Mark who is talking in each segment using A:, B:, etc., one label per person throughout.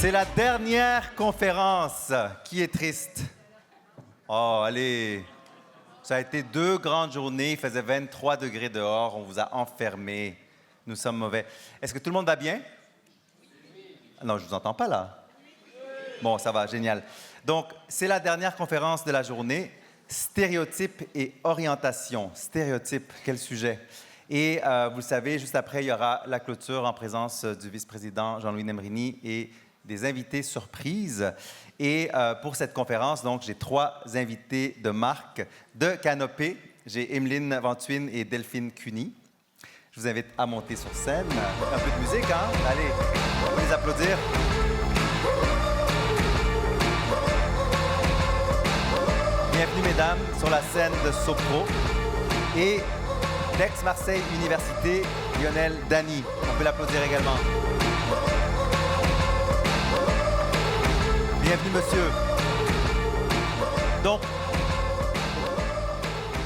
A: C'est la dernière conférence qui est triste. Oh, allez. Ça a été 2 grandes journées. Il faisait 23 degrés dehors. On vous a enfermés. Nous sommes mauvais. Est-ce que tout le monde va bien? Non, je ne vous entends pas là. Bon, ça va, génial. Donc, c'est la dernière conférence de la journée. Stéréotypes et orientation. Stéréotypes, quel sujet. Et vous le savez, juste après, il y aura la clôture en présence du vice-président Jean-Louis Nemrini et des invités surprises. Et pour cette conférence, donc, j'ai 3 invités de marque de Canopée. J'ai Emeline Ventuine et Delphine Cuny. Je vous invite à monter sur scène. Un peu de musique, hein? Allez, on va les applaudir. Bienvenue, mesdames, sur la scène de Sopro. Et d'Aix-Marseille Université, Lionel Dany. On peut l'applaudir également. Bienvenue, monsieur. Donc,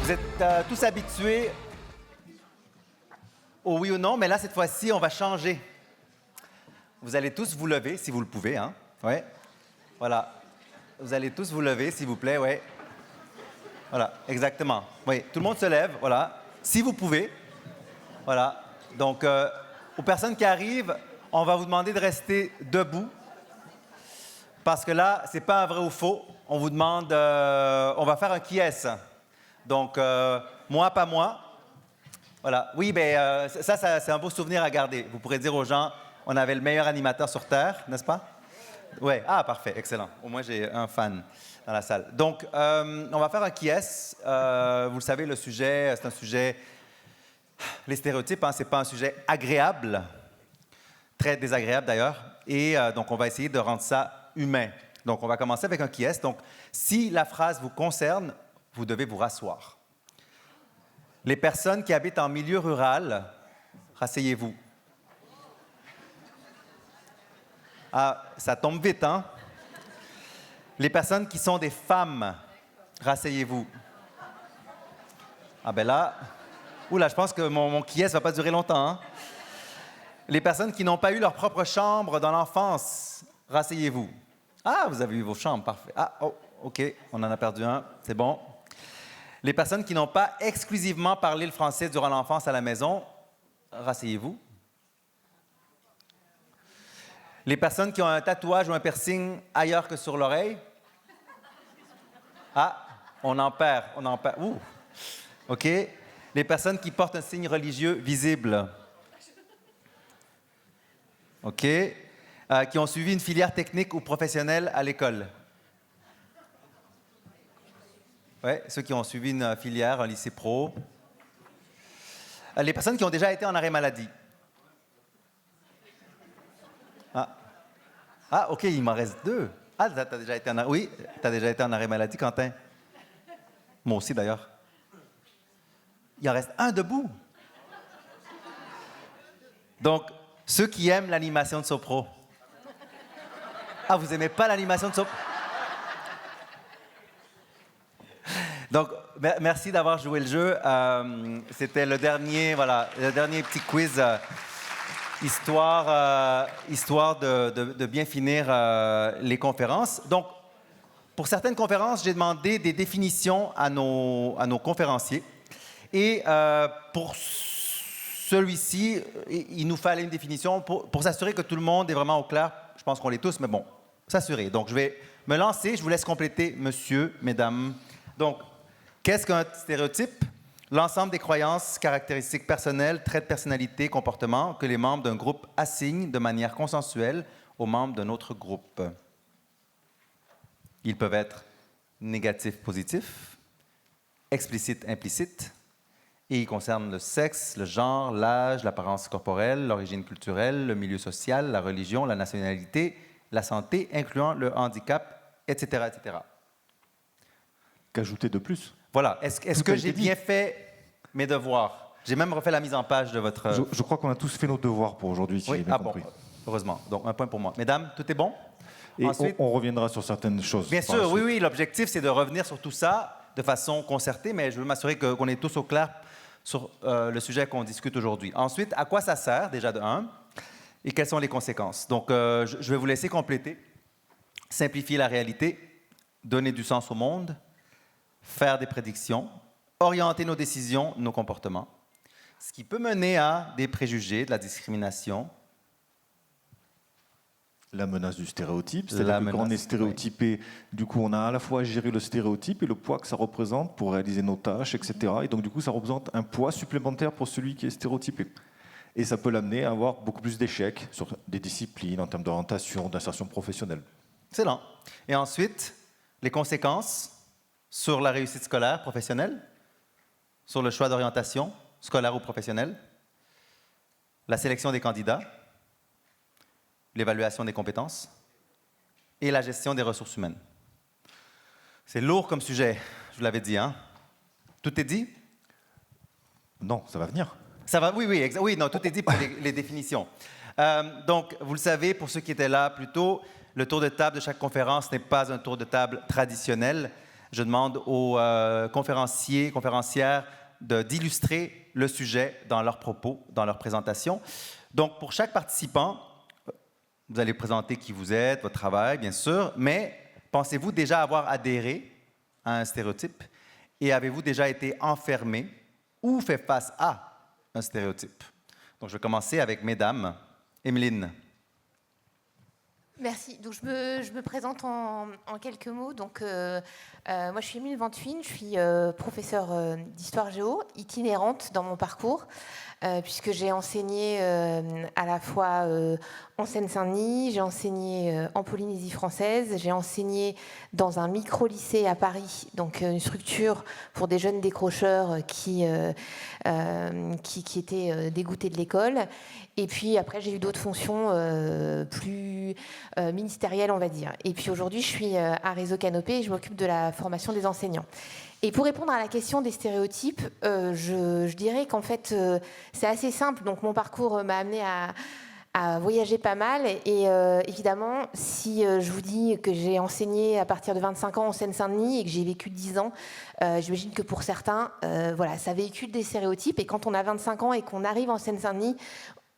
A: vous êtes tous habitués au oui ou non, mais là, cette fois-ci, on va changer. Vous allez tous vous lever, si vous le pouvez, hein? Ouais. Voilà. Vous allez tous vous lever, s'il vous plaît, ouais. Voilà, exactement. Oui, tout le monde se lève, voilà. Si vous pouvez. Voilà. Donc, aux personnes qui arrivent, on va vous demander de rester debout. Parce que là, c'est pas un vrai ou faux. On vous demande... on va faire un qui est-ce. Donc, moi, pas moi. Voilà. Oui, bien, ça, c'est un beau souvenir à garder. Vous pourrez dire aux gens, on avait le meilleur animateur sur Terre, n'est-ce pas? Oui. Ah, parfait. Excellent. Au moins, j'ai un fan dans la salle. Donc, on va faire un qui est-ce. Vous le savez, le sujet, c'est un sujet... Les stéréotypes, hein, c'est pas un sujet agréable. Très désagréable, d'ailleurs. Et donc, on va essayer de rendre ça humain. Donc, on va commencer avec un qui est-ce. Donc, si la phrase vous concerne, vous devez vous rasseoir. Les personnes qui habitent en milieu rural, rasseyez-vous. Ah, ça tombe vite, hein? Les personnes qui sont des femmes, rasseyez-vous. Ah ben là, oula, je pense que mon qui est-ce va pas durer longtemps, hein? Les personnes qui n'ont pas eu leur propre chambre dans l'enfance, rasseyez-vous. Ah, vous avez eu vos chambres, parfait. Ah, oh, OK, on en a perdu un, c'est bon. Les personnes qui n'ont pas exclusivement parlé le français durant l'enfance à la maison, rasseyez-vous. Les personnes qui ont un tatouage ou un piercing ailleurs que sur l'oreille. Ah, on en perd. Ouh, OK. Les personnes qui portent un signe religieux visible. OK. Qui ont suivi une filière technique ou professionnelle à l'école. Oui, ceux qui ont suivi une filière, un lycée pro. Les personnes qui ont déjà été en arrêt maladie. Ah, OK, il m'en reste 2. Ah, t'as déjà été en arrêt... Oui, t'as déjà été en arrêt maladie, Quentin. Moi aussi, d'ailleurs. Il en reste un debout. Donc, ceux qui aiment l'animation de Sopro. Ah, vous n'aimez pas l'animation de Sopro? Donc, merci d'avoir joué le jeu. C'était le dernier petit quiz, histoire de bien finir les conférences. Donc, pour certaines conférences, j'ai demandé des définitions à nos conférenciers. Et pour celui-ci, il nous fallait une définition pour s'assurer que tout le monde est vraiment au clair. Je pense qu'on l'est tous, mais bon, s'assurer. Donc, je vais me lancer. Je vous laisse compléter, monsieur, mesdames. Donc, qu'est-ce qu'un stéréotype? L'ensemble des croyances, caractéristiques personnelles, traits de personnalité, comportements que les membres d'un groupe assignent de manière consensuelle aux membres d'un autre groupe. Ils peuvent être négatifs, positifs, explicites, implicites, et ils concernent le sexe, le genre, l'âge, l'apparence corporelle, l'origine culturelle, le milieu social, la religion, la nationalité, la santé, incluant le handicap, etc., etc.
B: Qu'ajouter de plus?
A: Voilà. Est-ce que j'ai bien fait mes devoirs? J'ai même refait la mise en page de votre...
B: Je crois qu'on a tous fait nos devoirs pour aujourd'hui, si j'ai bien compris.
A: Bon, heureusement. Donc, un point pour moi. Mesdames, tout est bon?
B: Et
A: ensuite,
B: on reviendra sur certaines choses.
A: bien sûr, oui. L'objectif, c'est de revenir sur tout ça de façon concertée, mais je veux m'assurer qu'on est tous au clair sur le sujet qu'on discute aujourd'hui. Ensuite, à quoi ça sert, déjà de un? Et quelles sont les conséquences? Donc, je vais vous laisser compléter. Simplifier la réalité, donner du sens au monde, faire des prédictions, orienter nos décisions, nos comportements, ce qui peut mener à des préjugés, de la discrimination.
B: La menace du stéréotype, c'est-à-dire que quand on est stéréotypé, du coup, on a à la fois à gérer le stéréotype et le poids que ça représente pour réaliser nos tâches, etc. Et donc, du coup, ça représente un poids supplémentaire pour celui qui est stéréotypé. Et ça peut l'amener à avoir beaucoup plus d'échecs sur des disciplines, en termes d'orientation, d'insertion professionnelle.
A: Excellent. Et ensuite, les conséquences sur la réussite scolaire, professionnelle, sur le choix d'orientation, scolaire ou professionnelle, la sélection des candidats, l'évaluation des compétences et la gestion des ressources humaines. C'est lourd comme sujet, je vous l'avais dit, hein? Tout est dit?
B: Non, ça va venir.
A: Ça va, oui, oui, non, tout est dit pour les définitions. Donc, vous le savez, pour ceux qui étaient là plus tôt, le tour de table de chaque conférence n'est pas un tour de table traditionnel. Je demande aux conférenciers, conférencières d'illustrer le sujet dans leurs propos, dans leur présentation. Donc, pour chaque participant, vous allez présenter qui vous êtes, votre travail, bien sûr, mais pensez-vous déjà avoir adhéré à un stéréotype et avez-vous déjà été enfermé ou fait face à un stéréotype? Donc, je vais commencer avec mesdames. Emeline.
C: Merci. Donc, je me présente en quelques mots. Donc, moi, je suis Émile Ventuine, je suis professeure d'histoire géo, itinérante dans mon parcours, puisque j'ai enseigné à la fois en Seine-Saint-Denis, j'ai enseigné en Polynésie française, j'ai enseigné dans un micro-lycée à Paris, donc une structure pour des jeunes décrocheurs qui étaient dégoûtés de l'école. Et puis après, j'ai eu d'autres fonctions plus ministérielles, on va dire. Et puis aujourd'hui, je suis à Réseau Canopé et je m'occupe de la formation des enseignants. Et pour répondre à la question des stéréotypes, je dirais qu'en fait, c'est assez simple. Donc mon parcours m'a amené à voyager pas mal. Et évidemment, si je vous dis que j'ai enseigné à partir de 25 ans en Seine-Saint-Denis et que j'ai vécu 10 ans, j'imagine que pour certains, voilà, ça véhicule des stéréotypes. Et quand on a 25 ans et qu'on arrive en Seine-Saint-Denis,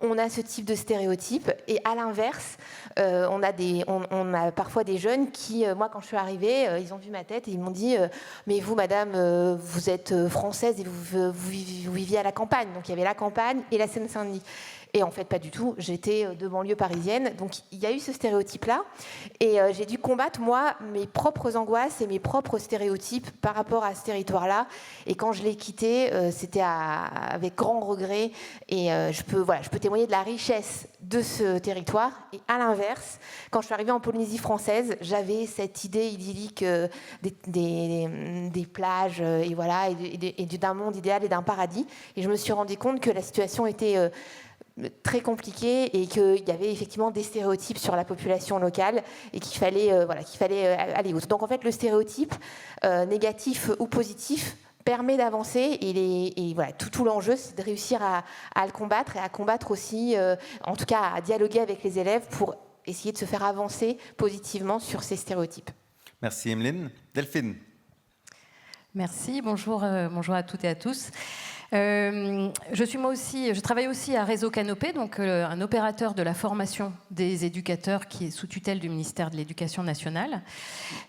C: on a ce type de stéréotype. Et à l'inverse, on a parfois des jeunes qui, moi, quand je suis arrivée, ils ont vu ma tête et ils m'ont dit mais vous, madame, vous êtes française et vous viviez à la campagne. Donc il y avait la campagne et la Seine-Saint-Denis. Et en fait, pas du tout. J'étais de banlieue parisienne. Donc, il y a eu ce stéréotype-là. Et j'ai dû combattre, moi, mes propres angoisses et mes propres stéréotypes par rapport à ce territoire-là. Et quand je l'ai quitté, c'était avec grand regret. Et je peux témoigner de la richesse de ce territoire. Et à l'inverse, quand je suis arrivée en Polynésie française, j'avais cette idée idyllique des plages et voilà, et d'un monde idéal et d'un paradis. Et je me suis rendu compte que la situation était très compliqué et qu'il y avait effectivement des stéréotypes sur la population locale et qu'il fallait aller outre. Donc en fait, le stéréotype, négatif ou positif, permet d'avancer et voilà, tout l'enjeu, c'est de réussir à le combattre et à combattre aussi, en tout cas à dialoguer avec les élèves pour essayer de se faire avancer positivement sur ces stéréotypes.
A: Merci Emeline. Delphine.
D: Merci, bonjour à toutes et à tous. Je travaille aussi à Réseau Canopé, donc un opérateur de la formation des éducateurs qui est sous tutelle du ministère de l'Éducation nationale.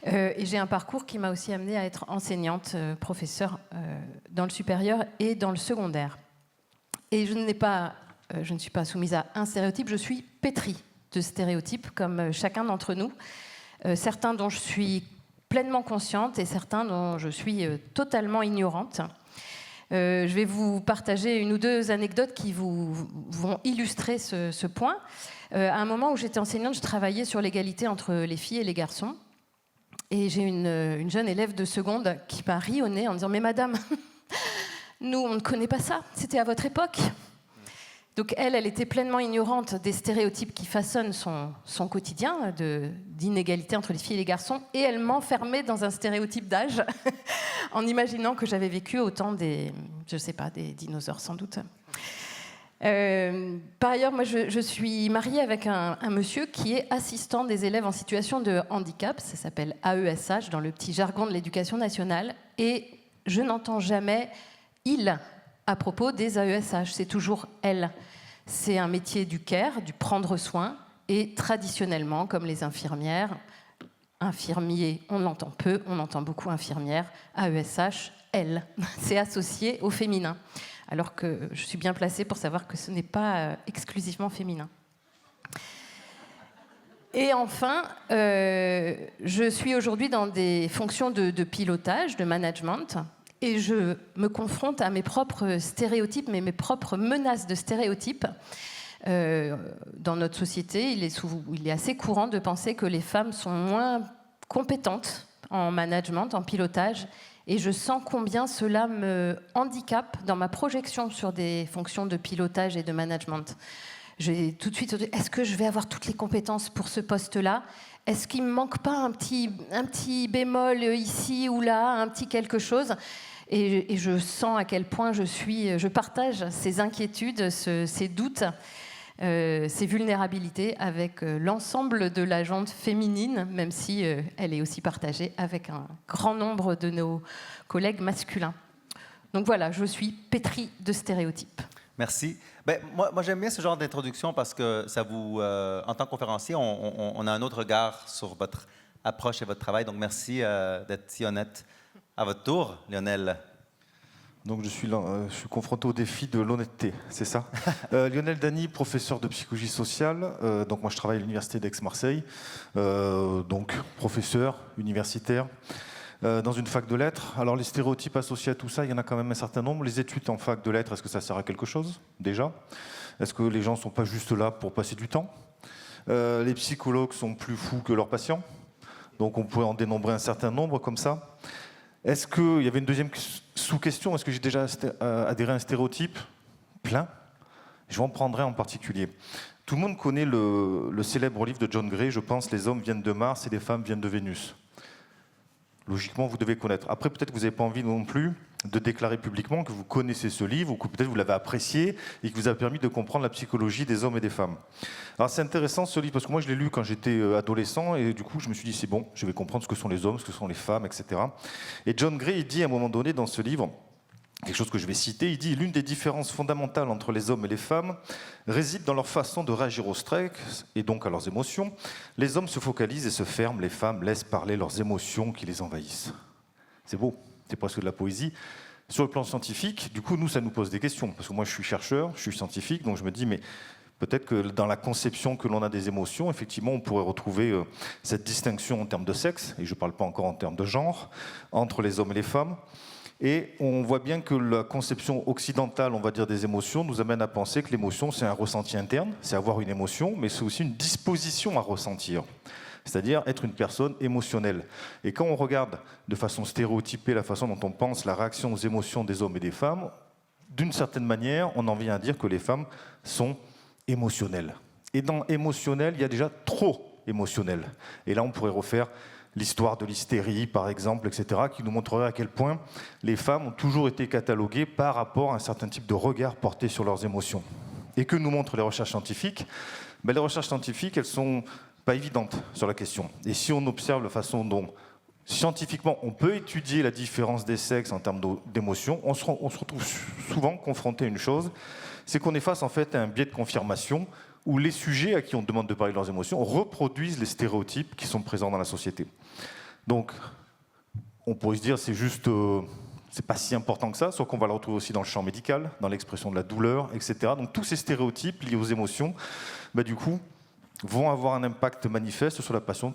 D: Et j'ai un parcours qui m'a aussi amenée à être enseignante, professeure dans le supérieur et dans le secondaire. Et je ne suis pas soumise à un stéréotype, je suis pétrie de stéréotypes comme chacun d'entre nous. Certains dont je suis pleinement consciente et certains dont je suis totalement ignorante. Je vais vous partager une ou deux anecdotes qui vont illustrer ce point. À un moment où j'étais enseignante, je travaillais sur l'égalité entre les filles et les garçons. Et j'ai une jeune élève de seconde qui m'a ri au nez en disant « Mais madame, nous, on ne connaît pas ça, c'était à votre époque ». Donc elle était pleinement ignorante des stéréotypes qui façonnent son quotidien d'inégalité entre les filles et les garçons, et elle m'enfermait dans un stéréotype d'âge en imaginant que j'avais vécu au temps des dinosaures sans doute. Par ailleurs, moi je suis mariée avec un monsieur qui est assistant des élèves en situation de handicap, ça s'appelle AESH dans le petit jargon de l'éducation nationale, et je n'entends jamais « il » à propos des AESH, c'est toujours « elle ». C'est un métier du care, du prendre soin, et traditionnellement, comme les infirmières, infirmiers, on l'entend peu, on entend beaucoup infirmières, AESH, elle, c'est associé au féminin. Alors que je suis bien placée pour savoir que ce n'est pas exclusivement féminin. Et enfin, je suis aujourd'hui dans des fonctions de pilotage, de management, et je me confronte à mes propres stéréotypes, mais mes propres menaces de stéréotypes. Dans notre société, il est assez courant de penser que les femmes sont moins compétentes en management, en pilotage, et je sens combien cela me handicape dans ma projection sur des fonctions de pilotage et de management. J'ai tout de suite dit, est-ce que je vais avoir toutes les compétences pour ce poste-là ? Est-ce qu'il ne me manque pas un petit bémol ici ou là, un petit quelque chose ? Et je sens à quel point je partage ces inquiétudes, ces doutes, ces vulnérabilités avec l'ensemble de la gente féminine, même si elle est aussi partagée avec un grand nombre de nos collègues masculins. Donc voilà, je suis pétrie de stéréotypes.
A: Merci. Ben, moi j'aime bien ce genre d'introduction parce que ça vous, en tant que conférencier, on a un autre regard sur votre approche et votre travail. Donc merci d'être si honnête. À votre tour, Lionel.
B: Donc je suis confronté au défi de l'honnêteté, c'est ça. Lionel Dany, professeur de psychologie sociale. Donc moi je travaille à l'université d'Aix-Marseille. Donc professeur universitaire dans une fac de lettres. Alors les stéréotypes associés à tout ça, il y en a quand même un certain nombre. Les études en fac de lettres, est-ce que ça sert à quelque chose déjà ? Est-ce que les gens ne sont pas juste là pour passer du temps ? Les psychologues sont plus fous que leurs patients. Donc on pourrait en dénombrer un certain nombre comme ça. Est-ce qu'il y avait une deuxième sous-question ? Est-ce que j'ai déjà adhéré à un stéréotype ? Plein. Je vais en prendre un en particulier. Tout le monde connaît le célèbre livre de John Gray, je pense, Les hommes viennent de Mars et les femmes viennent de Vénus. Logiquement, vous devez connaître. Après, peut-être que vous n'avez pas envie non plus de déclarer publiquement que vous connaissez ce livre ou que peut-être vous l'avez apprécié et qui vous a permis de comprendre la psychologie des hommes et des femmes. Alors c'est intéressant ce livre parce que moi je l'ai lu quand j'étais adolescent et du coup je me suis dit c'est bon, je vais comprendre ce que sont les hommes, ce que sont les femmes, etc. Et John Gray il dit à un moment donné dans ce livre, quelque chose que je vais citer, il dit « L'une des différences fondamentales entre les hommes et les femmes réside dans leur façon de réagir au stress et donc à leurs émotions. Les hommes se focalisent et se ferment, les femmes laissent parler leurs émotions qui les envahissent. » C'est beau, c'est presque de la poésie. Sur le plan scientifique, du coup, nous, ça nous pose des questions. Parce que moi, je suis chercheur, je suis scientifique, donc je me dis, mais peut-être que dans la conception que l'on a des émotions, effectivement, on pourrait retrouver cette distinction en termes de sexe, et je ne parle pas encore en termes de genre, entre les hommes et les femmes. Et on voit bien que la conception occidentale, on va dire, des émotions nous amène à penser que l'émotion, c'est un ressenti interne, c'est avoir une émotion, mais c'est aussi une disposition à ressentir, c'est-à-dire être une personne émotionnelle. Et quand on regarde de façon stéréotypée la façon dont on pense la réaction aux émotions des hommes et des femmes, d'une certaine manière, on en vient à dire que les femmes sont émotionnelles. Et dans émotionnel, il y a déjà trop émotionnel. Et là, on pourrait refaire l'histoire de l'hystérie, par exemple, etc., qui nous montrerait à quel point les femmes ont toujours été cataloguées par rapport à un certain type de regard porté sur leurs émotions. Et que nous montrent les recherches scientifiques ? Les recherches scientifiques, elles sont pas évidentes sur la question. Et si on observe la façon dont, scientifiquement, on peut étudier la différence des sexes en termes d'émotions, on se retrouve souvent confronté à une chose, c'est qu'on est face en fait à un biais de confirmation où les sujets à qui on demande de parler de leurs émotions reproduisent les stéréotypes qui sont présents dans la société. Donc, on pourrait se dire c'est juste, c'est pas si important que ça, sauf qu'on va le retrouver aussi dans le champ médical, dans l'expression de la douleur, etc. Donc tous ces stéréotypes liés aux émotions, du coup, vont avoir un impact manifeste sur la façon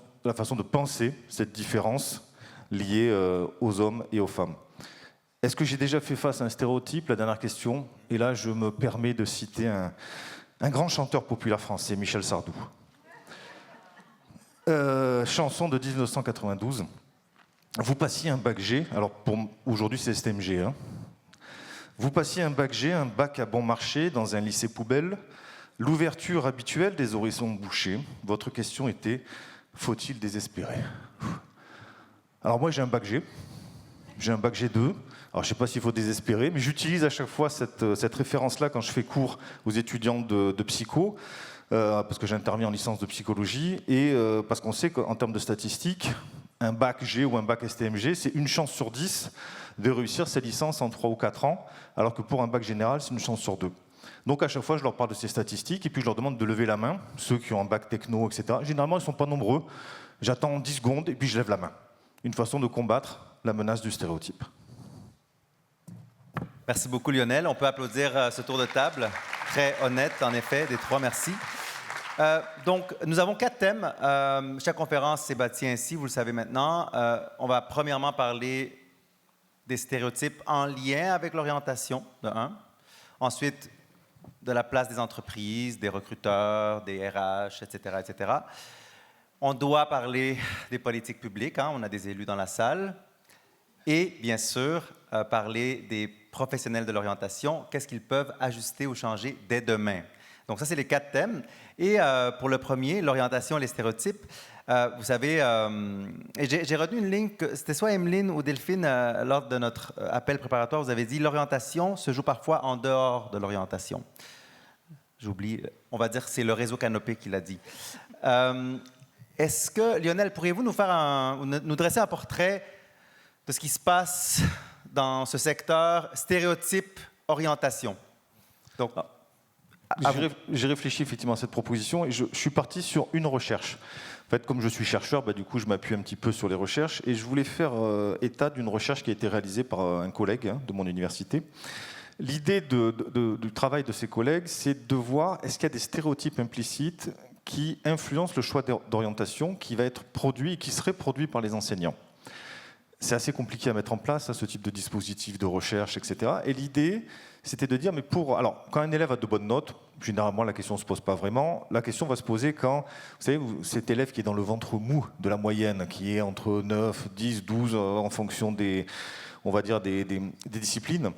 B: de penser cette différence liée aux hommes et aux femmes. Est-ce que j'ai déjà fait face à un stéréotype ? La dernière question. Et là, je me permets de citer un grand chanteur populaire français, Michel Sardou. Chanson de 1992. Vous passiez un bac G, alors aujourd'hui c'est STMG. Hein. Vous passiez un bac G, un bac à bon marché dans un lycée poubelle. L'ouverture habituelle des horizons bouchés. Votre question était, faut-il désespérer ? Alors moi j'ai un bac G. J'ai un bac G2. Alors, je ne sais pas s'il faut désespérer, mais j'utilise à chaque fois cette référence-là quand je fais cours aux étudiants de psycho, parce que j'interviens en licence de psychologie, et parce qu'on sait qu'en termes de statistiques, un bac G ou un bac STMG, c'est une chance sur 10 de réussir ses licences en 3 ou 4 ans, alors que pour un bac général, c'est une chance sur 2. Donc à chaque fois, je leur parle de ces statistiques et puis je leur demande de lever la main, ceux qui ont un bac techno, etc. Généralement, ils ne sont pas nombreux. J'attends 10 secondes et puis je lève la main. Une façon de combattre la menace du stéréotype.
A: Merci beaucoup, Lionel. On peut applaudir ce tour de table. Très honnête, en effet, des trois, merci. Donc, nous avons 4 thèmes. Chaque conférence s'est bâtie ainsi, vous le savez maintenant. On va premièrement parler des stéréotypes en lien avec l'orientation, de 1. Ensuite, de la place des entreprises, des recruteurs, des RH, etc., etc. On doit parler des politiques publiques, hein, on a des élus dans la salle. Et, bien sûr, parler des professionnels de l'orientation, qu'est-ce qu'ils peuvent ajuster ou changer dès demain. Donc ça, c'est les 4 thèmes. Et pour le premier, l'orientation et les stéréotypes, vous savez, j'ai retenu une ligne, c'était soit Emeline ou Delphine, lors de notre appel préparatoire, vous avez dit « l'orientation se joue parfois en dehors de l'orientation ». J'oublie, on va dire que c'est le réseau Canopé qui l'a dit. Est-ce que, Lionel, pourriez-vous nous dresser un portrait de ce qui se passe dans ce secteur stéréotype, orientation? Donc,
B: j'ai réfléchi effectivement à cette proposition et je suis parti sur une recherche. En fait, comme je suis chercheur, du coup, je m'appuie un petit peu sur les recherches et je voulais faire état d'une recherche qui a été réalisée par un collègue de mon université. L'idée du travail de ces collègues, c'est de voir est-ce qu'il y a des stéréotypes implicites qui influencent le choix d'orientation qui va être produit et qui serait produit par les enseignants. C'est assez compliqué à mettre en place, ce type de dispositif de recherche, etc. Et l'idée, c'était de dire, mais alors, quand un élève a de bonnes notes, généralement, la question ne se pose pas vraiment. La question va se poser quand, vous savez, cet élève qui est dans le ventre mou de la moyenne, qui est entre 9, 10, 12, en fonction des, on va dire, des disciplines.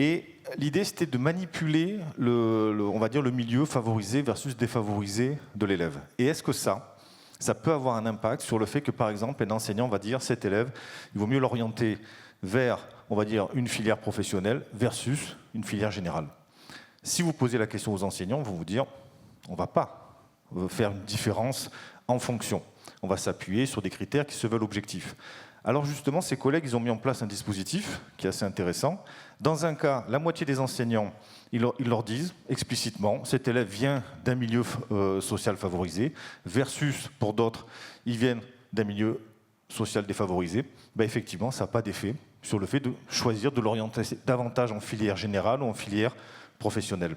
B: Et l'idée, c'était de manipuler on va dire, le milieu favorisé versus défavorisé de l'élève. Et est-ce que ça peut avoir un impact sur le fait que, par exemple, un enseignant va dire cet élève, il vaut mieux l'orienter vers, on va dire, une filière professionnelle versus une filière générale. Si vous posez la question aux enseignants, ils vont vous dire, on ne va pas faire une différence en fonction. On va s'appuyer sur des critères qui se veulent objectifs. Alors justement, ces collègues, ils ont mis en place un dispositif qui est assez intéressant. Dans un cas, la moitié des enseignants, ils leur disent explicitement, cet élève vient d'un milieu social favorisé, versus, pour d'autres, ils viennent d'un milieu social défavorisé. Effectivement, ça n'a pas d'effet sur le fait de choisir de l'orienter davantage en filière générale ou en filière professionnelle.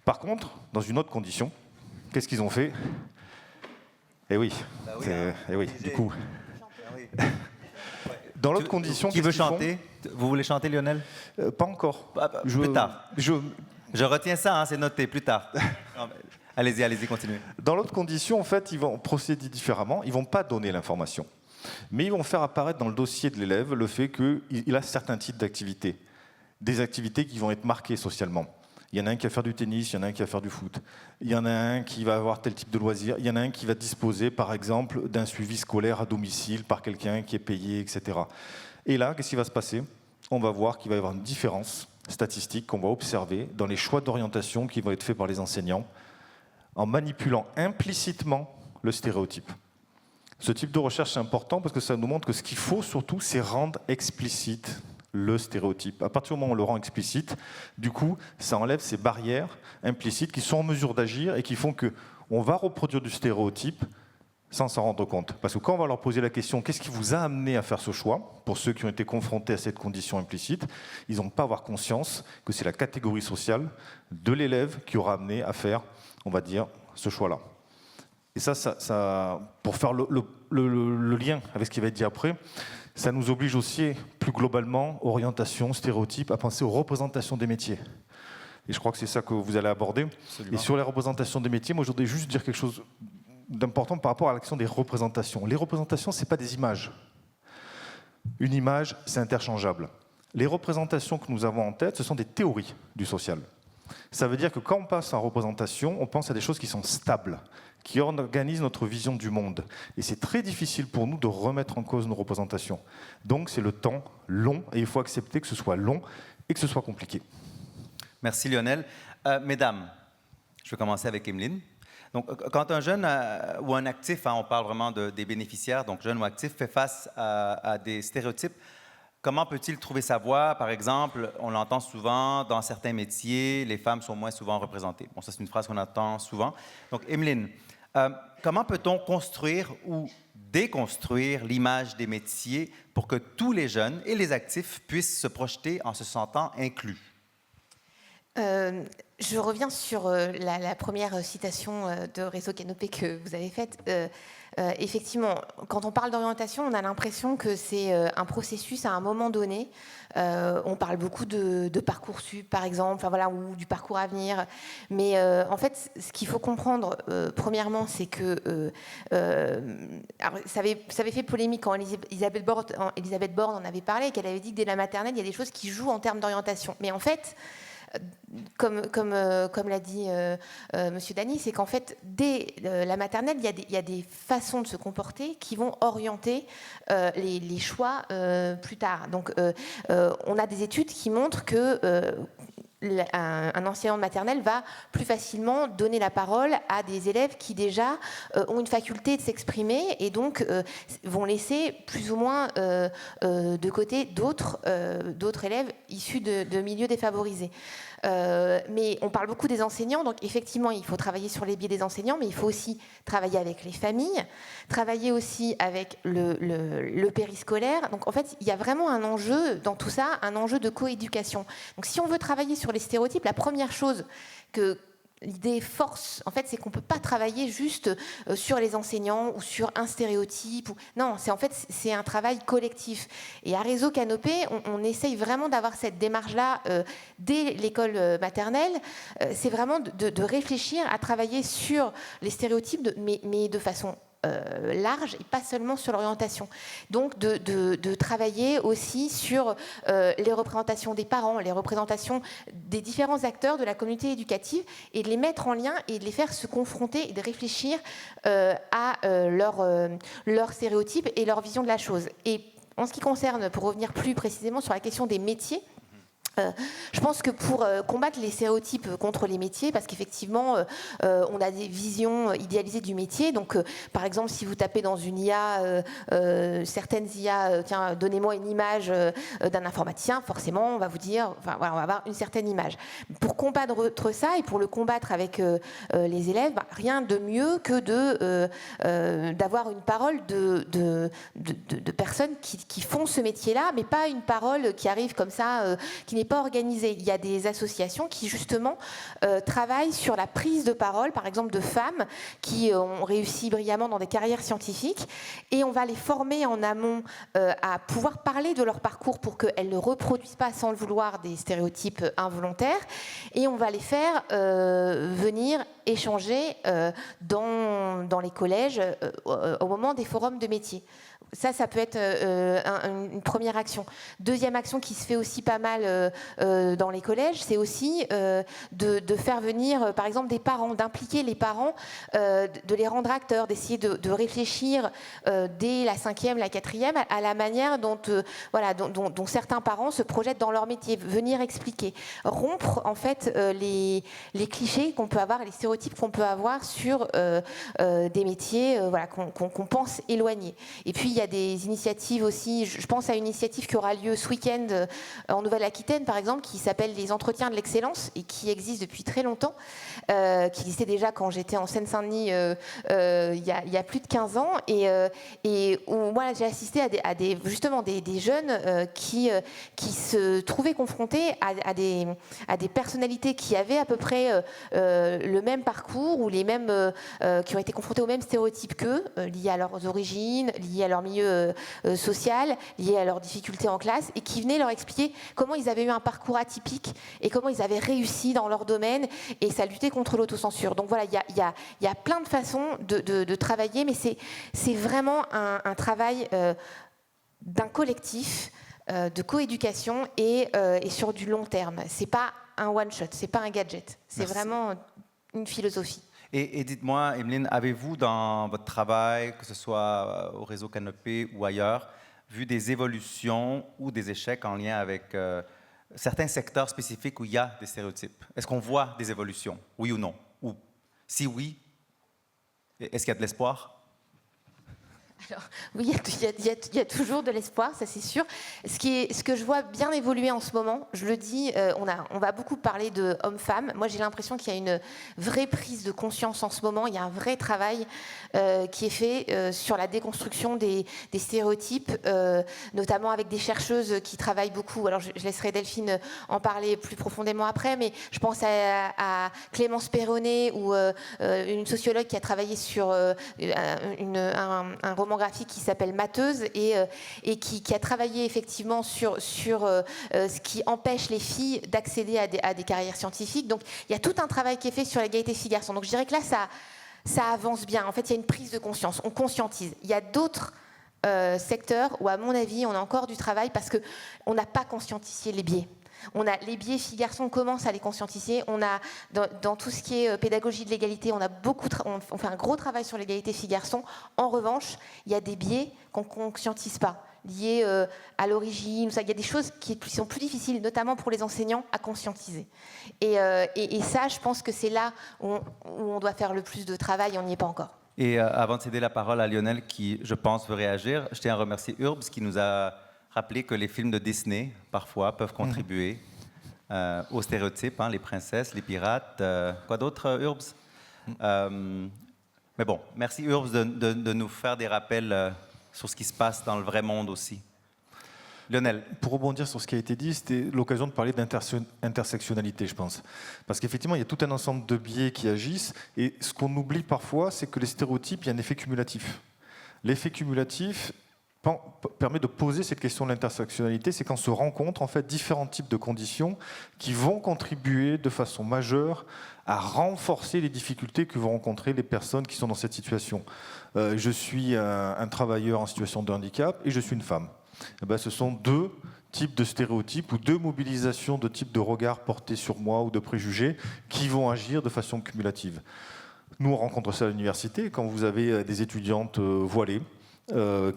B: Par contre, dans une autre condition, qu'est-ce qu'ils ont fait? Eh oui, du coup... Dans l'autre condition,
A: qui veut chanter? Vous voulez chanter, Lionel?
B: Pas encore.
A: Plus tard. Je retiens ça, hein, c'est noté, plus tard. Allez-y, continuez.
B: Dans l'autre condition, en fait, ils vont procéder différemment. Ils ne vont pas donner l'information. Mais ils vont faire apparaître dans le dossier de l'élève le fait qu'il a certains types d'activités. Des activités qui vont être marquées socialement. Il y en a un qui va faire du tennis, il y en a un qui va faire du foot. Il y en a un qui va avoir tel type de loisir. Il y en a un qui va disposer, par exemple, d'un suivi scolaire à domicile par quelqu'un qui est payé, etc. Et là, qu'est-ce qui va se passer? On va voir qu'il va y avoir une différence statistique qu'on va observer dans les choix d'orientation qui vont être faits par les enseignants en manipulant implicitement le stéréotype. Ce type de recherche est important parce que ça nous montre que ce qu'il faut surtout, c'est rendre explicite le stéréotype. À partir du moment où on le rend explicite, du coup, ça enlève ces barrières implicites qui sont en mesure d'agir et qui font qu'on va reproduire du stéréotype sans s'en rendre compte. Parce que quand on va leur poser la question « Qu'est-ce qui vous a amené à faire ce choix ?» Pour ceux qui ont été confrontés à cette condition implicite, ils n'ont pas à avoir conscience que c'est la catégorie sociale de l'élève qui aura amené à faire, on va dire, ce choix-là. Et ça pour faire le lien avec ce qui va être dit après, ça nous oblige aussi, plus globalement, orientation, stéréotype, à penser aux représentations des métiers. Et je crois que c'est ça que vous allez aborder. Absolument. Et sur les représentations des métiers, moi je voudrais juste dire quelque chose d'important par rapport à l'action des représentations. Les représentations, ce n'est pas des images. Une image, c'est interchangeable. Les représentations que nous avons en tête, ce sont des théories du social. Ça veut dire que quand on passe en représentation, on pense à des choses qui sont stables, qui organisent notre vision du monde. Et c'est très difficile pour nous de remettre en cause nos représentations. Donc c'est le temps long, et il faut accepter que ce soit long et que ce soit compliqué.
A: Merci Lionel. Mesdames, je vais commencer avec Emeline. Donc, quand un jeune ou un actif, on parle vraiment des bénéficiaires, donc jeune ou actif, fait face à des stéréotypes, comment peut-il trouver sa voie? Par exemple, on l'entend souvent, dans certains métiers, les femmes sont moins souvent représentées. Bon, ça, c'est une phrase qu'on entend souvent. Donc, Emeline, comment peut-on construire ou déconstruire l'image des métiers pour que tous les jeunes et les actifs puissent se projeter en se sentant inclus?
C: Je reviens sur la première citation de Réseau Canopé que vous avez faite. Effectivement, quand on parle d'orientation, on a l'impression que c'est un processus à un moment donné. On parle beaucoup de Parcoursup, par exemple, enfin, voilà, ou du parcours à venir. Mais en fait, ce qu'il faut comprendre, premièrement, c'est que ça avait fait polémique quand Elisabeth Borne en avait parlé, qu'elle avait dit que dès la maternelle, il y a des choses qui jouent en termes d'orientation. Mais en fait, comme l'a dit Monsieur Dany, c'est qu'en fait, dès la maternelle, il y a des façons de se comporter qui vont orienter les choix plus tard. Donc, on a des études qui montrent que un enseignant de maternelle va plus facilement donner la parole à des élèves qui déjà ont une faculté de s'exprimer et donc vont laisser plus ou moins de côté d'autres élèves issus de milieux défavorisés. Mais on parle beaucoup des enseignants, donc effectivement il faut travailler sur les biais des enseignants, mais il faut aussi travailler avec les familles, travailler aussi avec le périscolaire. Donc en fait il y a vraiment un enjeu dans tout ça, un enjeu de coéducation. Donc si on veut travailler sur les stéréotypes, la première chose que l'idée force, en fait, c'est qu'on ne peut pas travailler juste sur les enseignants ou sur un stéréotype. Non, c'est un travail collectif. Et à Réseau Canopé, on essaye vraiment d'avoir cette démarche-là dès l'école maternelle. C'est vraiment de réfléchir à travailler sur les stéréotypes, mais de façon large et pas seulement sur l'orientation. Donc de travailler aussi sur les représentations des parents, les représentations des différents acteurs de la communauté éducative et de les mettre en lien et de les faire se confronter et de réfléchir à leurs stéréotypes et leur vision de la chose. Et en ce qui concerne, pour revenir plus précisément sur la question des métiers, je pense que pour combattre les stéréotypes contre les métiers, parce qu'effectivement, on a des visions idéalisées du métier. Donc, par exemple, si vous tapez dans une IA, certaines IA, tiens, donnez-moi une image d'un informaticien, forcément, on va vous dire, enfin, voilà, on va avoir une certaine image. Pour combattre ça et pour le combattre avec les élèves, rien de mieux que d'avoir une parole de personnes qui font ce métier-là, mais pas une parole qui arrive comme ça, qui n'est pas organisée. Il y a des associations qui justement travaillent sur la prise de parole, par exemple de femmes qui ont réussi brillamment dans des carrières scientifiques, et on va les former en amont à pouvoir parler de leur parcours pour qu'elles ne reproduisent pas sans le vouloir des stéréotypes involontaires, et on va les faire venir échanger dans les collèges au moment des forums de métiers. Ça peut être une première action. Deuxième action qui se fait aussi pas mal dans les collèges, c'est aussi de faire venir, par exemple, des parents, d'impliquer les parents, de les rendre acteurs, d'essayer de réfléchir dès la 5e, la 4e, à la manière dont certains parents se projettent dans leur métier, venir expliquer, rompre en fait les clichés qu'on peut avoir, les stéréotypes qu'on peut avoir sur des métiers qu'on pense éloignés. Et puis il y a des initiatives aussi, je pense à une initiative qui aura lieu ce week-end en Nouvelle-Aquitaine par exemple, qui s'appelle les Entretiens de l'excellence et qui existe depuis très longtemps, qui existait déjà quand j'étais en Seine-Saint-Denis il y a plus de 15 ans, et où moi j'ai assisté à des jeunes qui se trouvaient confrontés à des personnalités qui avaient à peu près le même parcours ou les mêmes, qui ont été confrontés aux mêmes stéréotypes qu'eux, liés à leurs origines, liés à leur milieu social, liés à leurs difficultés en classe, et qui venaient leur expliquer comment ils avaient eu un parcours atypique et comment ils avaient réussi dans leur domaine, et ça luttait contre l'autocensure. Donc voilà, il y a plein de façons de travailler, mais c'est vraiment un travail d'un collectif, de coéducation et sur du long terme. C'est pas un one-shot, c'est pas un gadget, c'est vraiment une philosophie.
A: Et dites-moi, Emeline, avez-vous dans votre travail, que ce soit au Réseau Canopé ou ailleurs, vu des évolutions ou des échecs en lien avec certains secteurs spécifiques où il y a des stéréotypes? Est-ce qu'on voit des évolutions, oui ou non? Ou si oui, est-ce qu'il y a de l'espoir?
C: Alors, oui, il y a toujours de l'espoir, ça c'est sûr. Ce que je vois bien évoluer en ce moment, je le dis, on va beaucoup parler de hommes-femmes. Moi, j'ai l'impression qu'il y a une vraie prise de conscience en ce moment. Il y a un vrai travail qui est fait sur la déconstruction des stéréotypes, notamment avec des chercheuses qui travaillent beaucoup. Alors, je laisserai Delphine en parler plus profondément après, mais je pense à Clémence Perronnet ou une sociologue qui a travaillé sur un roman graphique qui s'appelle Mateuse et qui a travaillé effectivement sur ce qui empêche les filles d'accéder à des carrières scientifiques. Donc il y a tout un travail qui est fait sur l'égalité filles-garçons. Donc je dirais que là, ça avance bien. En fait, il y a une prise de conscience, on conscientise. Il y a d'autres secteurs où, à mon avis, on a encore du travail parce qu'on n'a pas conscientisé les biais. On a les biais filles-garçons, on commence à les conscientiser. On a dans tout ce qui est pédagogie de l'égalité, on fait un gros travail sur l'égalité filles-garçons. En revanche, il y a des biais qu'on ne conscientise pas, liés à l'origine. Il y a des choses qui sont plus difficiles, notamment pour les enseignants, à conscientiser. Et ça, je pense que c'est là où on doit faire le plus de travail. On n'y est pas encore.
A: Et avant de céder la parole à Lionel, qui, je pense, veut réagir, je tiens à remercier Urbs, qui nous a rappeler que les films de Disney, parfois, peuvent contribuer aux stéréotypes, les princesses, les pirates, quoi d'autre, Urbs? Mais bon, merci Urbs de nous faire des rappels sur ce qui se passe dans le vrai monde aussi. Lionel.
B: Pour rebondir sur ce qui a été dit, c'était l'occasion de parler d'intersectionnalité, je pense. Parce qu'effectivement, il y a tout un ensemble de biais qui agissent, et ce qu'on oublie parfois, c'est que les stéréotypes, il y a un effet cumulatif. L'effet cumulatif permet de poser cette question de l'intersectionnalité, c'est quand se rencontrent en fait différents types de conditions qui vont contribuer de façon majeure à renforcer les difficultés que vont rencontrer les personnes qui sont dans cette situation. Je suis un travailleur en situation de handicap et je suis une femme. Ce sont deux types de stéréotypes ou deux mobilisations de types de regards portés sur moi ou de préjugés qui vont agir de façon cumulative. Nous, on rencontre ça à l'université quand vous avez des étudiantes voilées,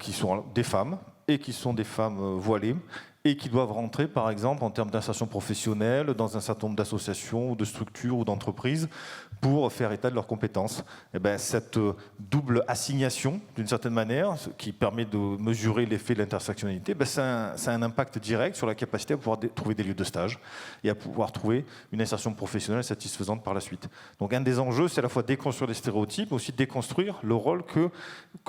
B: qui sont des femmes et qui sont des femmes voilées et qui doivent rentrer, par exemple, en termes d'insertion professionnelle, dans un certain nombre d'associations, ou de structures ou d'entreprises pour faire état de leurs compétences. Cette double assignation, d'une certaine manière, qui permet de mesurer l'effet de l'intersectionnalité, ça a un impact direct sur la capacité à pouvoir trouver des lieux de stage et à pouvoir trouver une insertion professionnelle satisfaisante par la suite. Donc un des enjeux, c'est à la fois déconstruire les stéréotypes, mais aussi déconstruire le rôle que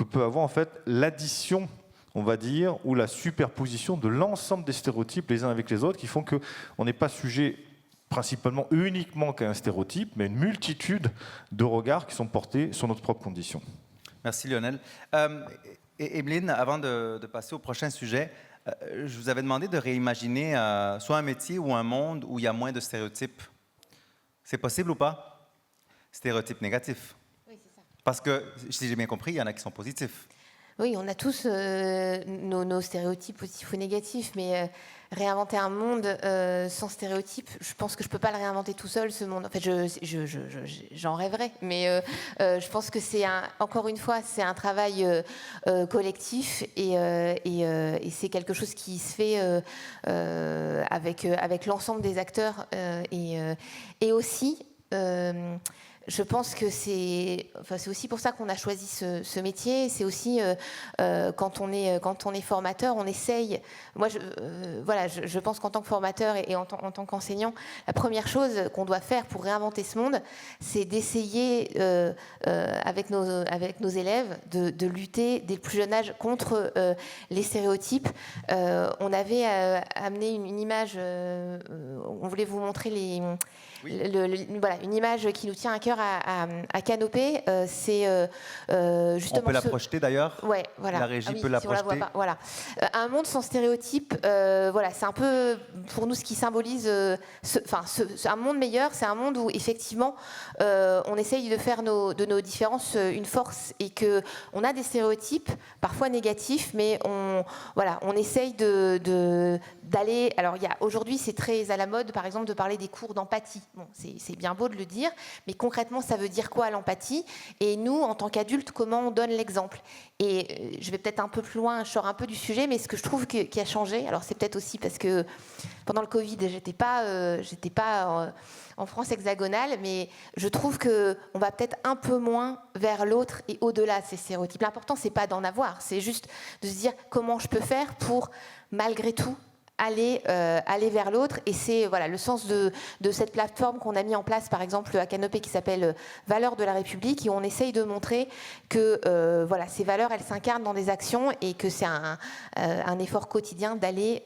B: peut avoir en fait l'addition, on va dire, ou la superposition de l'ensemble des stéréotypes les uns avec les autres qui font qu'on n'est pas sujet principalement uniquement qu'à un stéréotype, mais une multitude de regards qui sont portés sur notre propre condition.
A: Merci Lionel. Emeline, avant de passer au prochain sujet, je vous avais demandé de réimaginer soit un métier ou un monde où il y a moins de stéréotypes. C'est possible ou pas? Stéréotypes négatifs.
C: Oui, c'est ça.
A: Parce que, si j'ai bien compris, il y en a qui sont positifs.
C: Oui, on a tous nos stéréotypes positifs ou négatifs, mais réinventer un monde sans stéréotypes, je pense que je ne peux pas le réinventer tout seul, ce monde. En fait, j'en rêverais, mais je pense que encore une fois, c'est un travail collectif et c'est quelque chose qui se fait avec l'ensemble des acteurs et aussi... je pense que c'est aussi pour ça qu'on a choisi ce métier. C'est aussi quand on est formateur, on essaye. Moi, je pense qu'en tant que formateur et en tant qu'enseignant, la première chose qu'on doit faire pour réinventer ce monde, c'est d'essayer avec nos élèves de lutter dès le plus jeune âge contre les stéréotypes. On avait amené une image. On voulait vous montrer une image qui nous tient à cœur à Canopée, c'est justement...
A: On peut la projeter d'ailleurs.
C: Ouais, voilà.
A: La régie peut la projeter.
C: On la voit pas. Voilà. Un monde sans stéréotypes, c'est un peu pour nous ce qui symbolise... un monde meilleur, c'est un monde où effectivement on essaye de faire de nos différences une force et qu'on a des stéréotypes, parfois négatifs, mais on essaye d'aller... Alors aujourd'hui c'est très à la mode, par exemple, de parler des cours d'empathie. Bon, c'est bien beau de le dire, mais concrètement, concrètement, ça veut dire quoi l'empathie? Et nous, en tant qu'adultes, comment on donne l'exemple? Et je vais peut-être un peu plus loin, je sors un peu du sujet, mais ce que je trouve qui a changé, alors c'est peut-être aussi parce que pendant le Covid, j'étais pas en France hexagonale, mais je trouve qu'on va peut-être un peu moins vers l'autre et au-delà de ces stéréotypes. L'important, c'est pas d'en avoir, c'est juste de se dire comment je peux faire pour, malgré tout, aller vers l'autre. Et c'est voilà, le sens de cette plateforme qu'on a mis en place, par exemple, à Canopé, qui s'appelle Valeurs de la République, et où on essaye de montrer que voilà, ces valeurs, elles s'incarnent dans des actions et que c'est un effort quotidien d'aller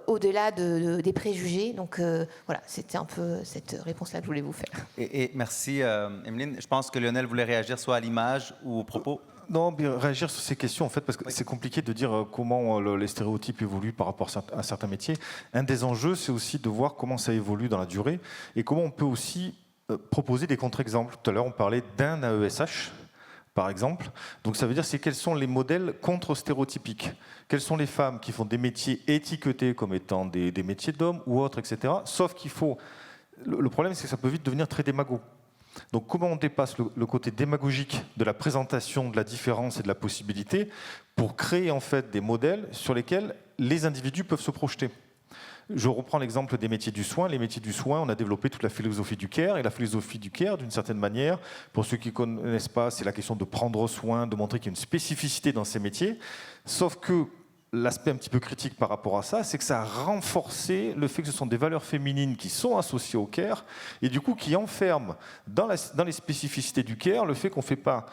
C: au-delà des préjugés. Donc voilà, c'était un peu cette réponse-là que je voulais vous faire.
A: Et merci, Emeline. Je pense que Lionel voulait réagir soit à l'image ou au propos.
B: Non, mais réagir sur ces questions, en fait, parce que c'est compliqué de dire comment les stéréotypes évoluent par rapport à certains métiers. Un des enjeux, c'est aussi de voir comment ça évolue dans la durée et comment on peut aussi proposer des contre-exemples. Tout à l'heure, on parlait d'un AESH, par exemple. Donc ça veut dire quels sont les modèles contre-stéréotypiques. Quelles sont les femmes qui font des métiers étiquetés comme étant des métiers d'hommes ou autres, etc. Sauf qu'il faut... Le problème, c'est que ça peut vite devenir très démago. Donc comment on dépasse le côté démagogique de la présentation de la différence et de la possibilité pour créer en fait des modèles sur lesquels les individus peuvent se projeter. Je reprends l'exemple des métiers du soin. Les métiers du soin, on a développé toute la philosophie du care. Et la philosophie du care, d'une certaine manière, pour ceux qui ne connaissent pas, c'est la question de prendre soin, de montrer qu'il y a une spécificité dans ces métiers. Sauf que l'aspect un petit peu critique par rapport à ça, c'est que ça a renforcé le fait que ce sont des valeurs féminines qui sont associées au care et du coup qui enferment dans les spécificités du care le fait qu'on ne fait pas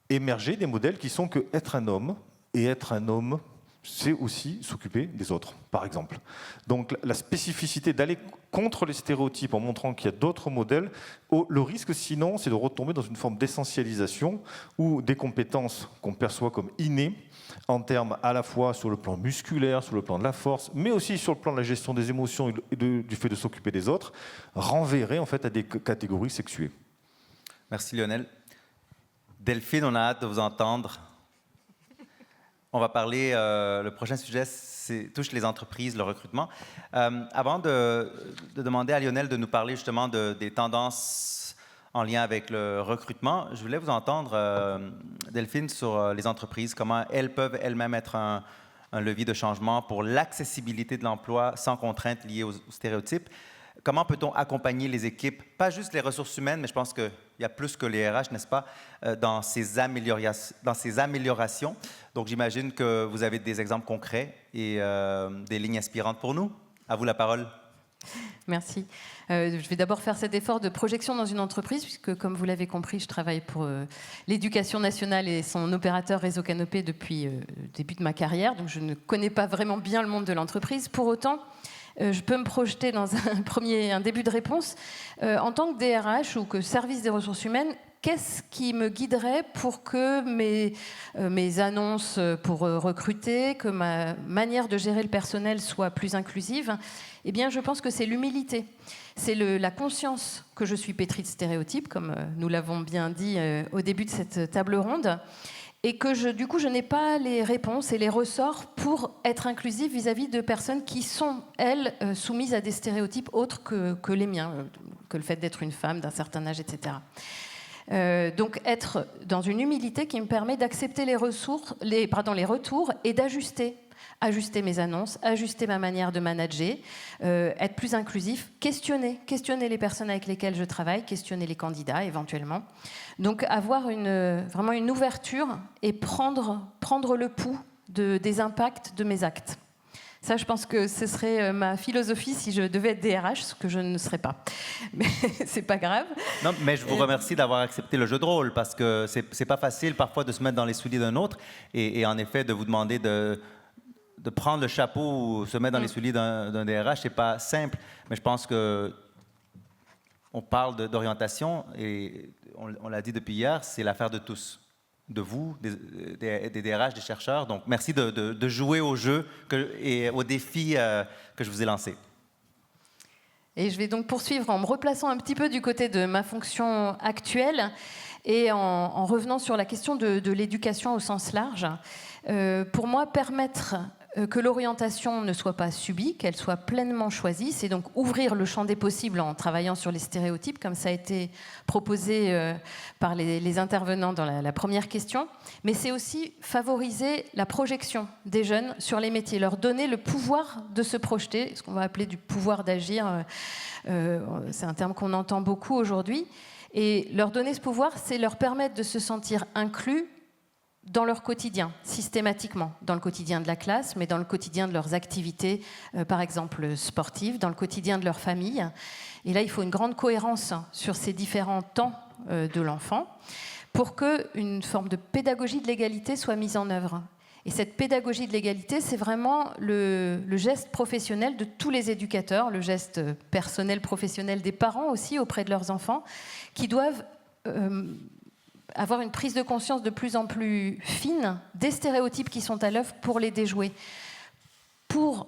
B: émerger des modèles qui sont que être un homme, et être un homme, c'est aussi s'occuper des autres, par exemple. Donc la spécificité d'aller contre les stéréotypes en montrant qu'il y a d'autres modèles, le risque sinon c'est de retomber dans une forme d'essentialisation où des compétences qu'on perçoit comme innées en termes à la fois sur le plan musculaire, sur le plan de la force, mais aussi sur le plan de la gestion des émotions et du fait de s'occuper des autres, renverraient en fait à des catégories sexuées.
A: Merci Lionel. Delphine, on a hâte de vous entendre. On va parler, le prochain sujet touche les entreprises, le recrutement. Avant de demander à Lionel de nous parler justement des tendances en lien avec le recrutement, je voulais vous entendre, Delphine, sur les entreprises, comment elles peuvent elles-mêmes être un levier de changement pour l'accessibilité de l'emploi sans contraintes liées aux stéréotypes. Comment peut-on accompagner les équipes, pas juste les ressources humaines, mais je pense qu'il y a plus que les RH, n'est-ce pas, dans ces améliorations. Donc j'imagine que vous avez des exemples concrets et des lignes inspirantes pour nous. À vous la parole.
D: Merci. Je vais d'abord faire cet effort de projection dans une entreprise, puisque, comme vous l'avez compris, je travaille pour l'Éducation nationale et son opérateur Réseau Canopé depuis le début de ma carrière, donc je ne connais pas vraiment bien le monde de l'entreprise. Pour autant, je peux me projeter dans un début de réponse. En tant que DRH ou que service des ressources humaines, qu'est-ce qui me guiderait pour que mes annonces pour recruter, que ma manière de gérer le personnel soit plus inclusive? Eh bien, je pense que c'est l'humilité. C'est la conscience que je suis pétrie de stéréotypes, comme nous l'avons bien dit au début de cette table ronde, et que du coup, je n'ai pas les réponses et les ressorts pour être inclusive vis-à-vis de personnes qui sont, elles, soumises à des stéréotypes autres que les miens, que le fait d'être une femme d'un certain âge, etc. Donc être dans une humilité qui me permet d'accepter les retours et d'ajuster mes annonces, ajuster ma manière de manager, être plus inclusif, questionner les personnes avec lesquelles je travaille, questionner les candidats éventuellement. Donc avoir vraiment une ouverture et prendre le pouls des impacts de mes actes. Ça, je pense que ce serait ma philosophie si je devais être DRH, ce que je ne serais pas. Mais c'est pas grave. Non,
A: mais je vous remercie d'avoir accepté le jeu de rôle, parce que c'est pas facile parfois de se mettre dans les souliers d'un autre, et en effet, de vous demander de prendre le chapeau ou se mettre dans les souliers d'un DRH, c'est pas simple. Mais je pense que on parle d'orientation, et on l'a dit depuis hier, c'est l'affaire de tous. De vous, des DRH, des chercheurs. Donc, merci de jouer au jeu et au défi que je vous ai lancé.
D: Et je vais donc poursuivre en me replaçant un petit peu du côté de ma fonction actuelle et en revenant sur la question de l'éducation au sens large. Pour moi, permettre que l'orientation ne soit pas subie, qu'elle soit pleinement choisie. C'est donc ouvrir le champ des possibles en travaillant sur les stéréotypes, comme ça a été proposé par les intervenants dans la première question. Mais c'est aussi favoriser la projection des jeunes sur les métiers, leur donner le pouvoir de se projeter, ce qu'on va appeler du pouvoir d'agir. C'est un terme qu'on entend beaucoup aujourd'hui. Et leur donner ce pouvoir, c'est leur permettre de se sentir inclus dans leur quotidien, systématiquement, dans le quotidien de la classe, mais dans le quotidien de leurs activités, par exemple sportives, dans le quotidien de leur famille. Et là, il faut une grande cohérence sur ces différents temps de l'enfant pour qu'une forme de pédagogie de l'égalité soit mise en œuvre. Et cette pédagogie de l'égalité, c'est vraiment le geste professionnel de tous les éducateurs, le geste personnel, professionnel des parents aussi auprès de leurs enfants, qui doivent avoir une prise de conscience de plus en plus fine des stéréotypes qui sont à l'œuvre pour les déjouer. Pour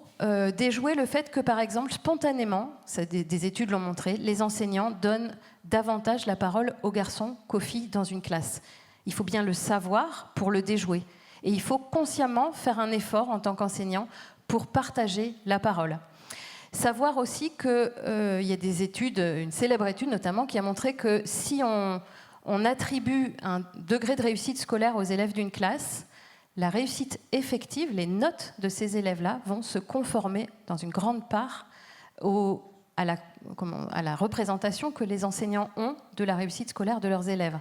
D: déjouer le fait que, par exemple, spontanément, des études l'ont montré, les enseignants donnent davantage la parole aux garçons qu'aux filles dans une classe. Il faut bien le savoir pour le déjouer. Et il faut consciemment faire un effort en tant qu'enseignant pour partager la parole. Savoir aussi qu'il y a des études, une célèbre étude notamment, qui a montré que si on attribue un degré de réussite scolaire aux élèves d'une classe, la réussite effective, les notes de ces élèves-là vont se conformer dans une grande part à la représentation que les enseignants ont de la réussite scolaire de leurs élèves.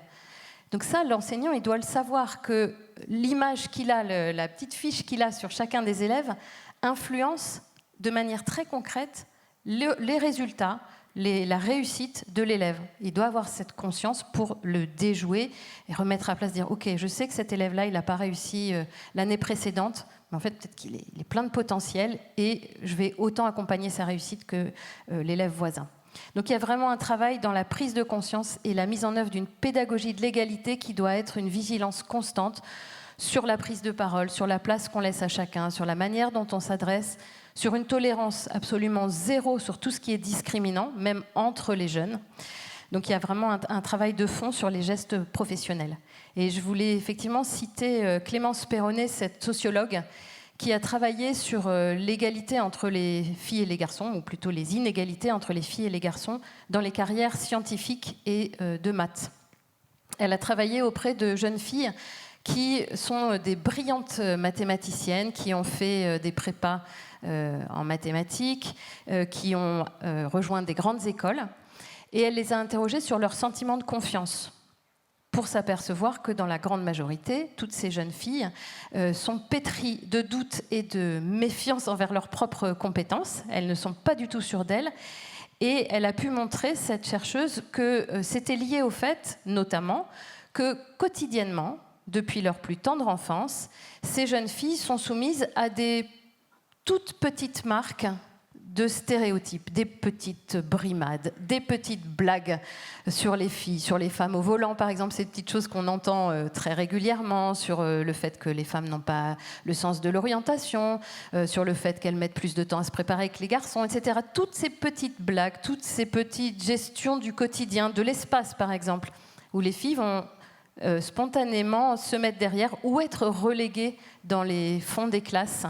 D: Donc ça, l'enseignant, il doit le savoir que l'image qu'il a, la petite fiche qu'il a sur chacun des élèves influence de manière très concrète les résultats, la réussite de l'élève. Il doit avoir cette conscience pour le déjouer et remettre à place, dire « Ok, je sais que cet élève-là, il n'a pas réussi l'année précédente, mais en fait, peut-être qu'il est plein de potentiel et je vais autant accompagner sa réussite que l'élève voisin. » Donc il y a vraiment un travail dans la prise de conscience et la mise en œuvre d'une pédagogie de l'égalité qui doit être une vigilance constante sur la prise de parole, sur la place qu'on laisse à chacun, sur la manière dont on s'adresse, sur une tolérance absolument zéro sur tout ce qui est discriminant, même entre les jeunes. Donc il y a vraiment un travail de fond sur les gestes professionnels. Et je voulais effectivement citer Clémence Perronnet, cette sociologue, qui a travaillé sur l'égalité entre les filles et les garçons, ou plutôt les inégalités entre les filles et les garçons, dans les carrières scientifiques et de maths. Elle a travaillé auprès de jeunes filles qui sont des brillantes mathématiciennes, qui ont fait des prépas en mathématiques, qui ont rejoint des grandes écoles, et elle les a interrogées sur leur sentiment de confiance, pour s'apercevoir que dans la grande majorité, toutes ces jeunes filles sont pétries de doutes et de méfiance envers leurs propres compétences. Elles ne sont pas du tout sûres d'elles. Et elle a pu montrer, cette chercheuse, que c'était lié au fait, notamment, que quotidiennement, depuis leur plus tendre enfance, ces jeunes filles sont soumises à des toutes petites marques de stéréotypes, des petites brimades, des petites blagues sur les filles, sur les femmes au volant, par exemple, ces petites choses qu'on entend très régulièrement, sur le fait que les femmes n'ont pas le sens de l'orientation, sur le fait qu'elles mettent plus de temps à se préparer que les garçons, etc. Toutes ces petites blagues, toutes ces petites gestions du quotidien, de l'espace, par exemple, où les filles vont spontanément se mettre derrière ou être reléguées dans les fonds des classes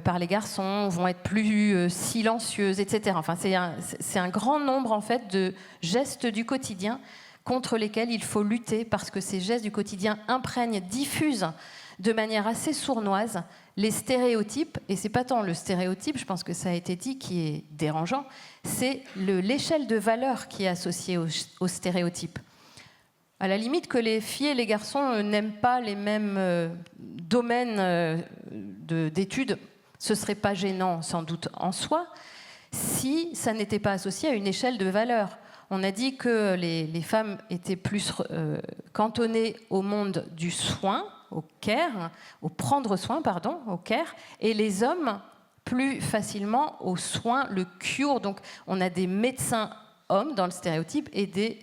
D: par les garçons, vont être plus silencieuses, etc. Enfin, c'est un grand nombre en fait de gestes du quotidien contre lesquels il faut lutter parce que ces gestes du quotidien imprègnent, diffusent de manière assez sournoise les stéréotypes. Et c'est pas tant le stéréotype, je pense que ça a été dit, qui est dérangeant, c'est l'échelle de valeur qui est associée aux stéréotypes. À la limite que les filles et les garçons n'aiment pas les mêmes domaines d'études, ce ne serait pas gênant sans doute en soi si ça n'était pas associé à une échelle de valeur. On a dit que les femmes étaient plus cantonnées au monde du soin, au care, au prendre soin, pardon, au care, et les hommes plus facilement aux soins, le cure. Donc on a des médecins hommes dans le stéréotype et des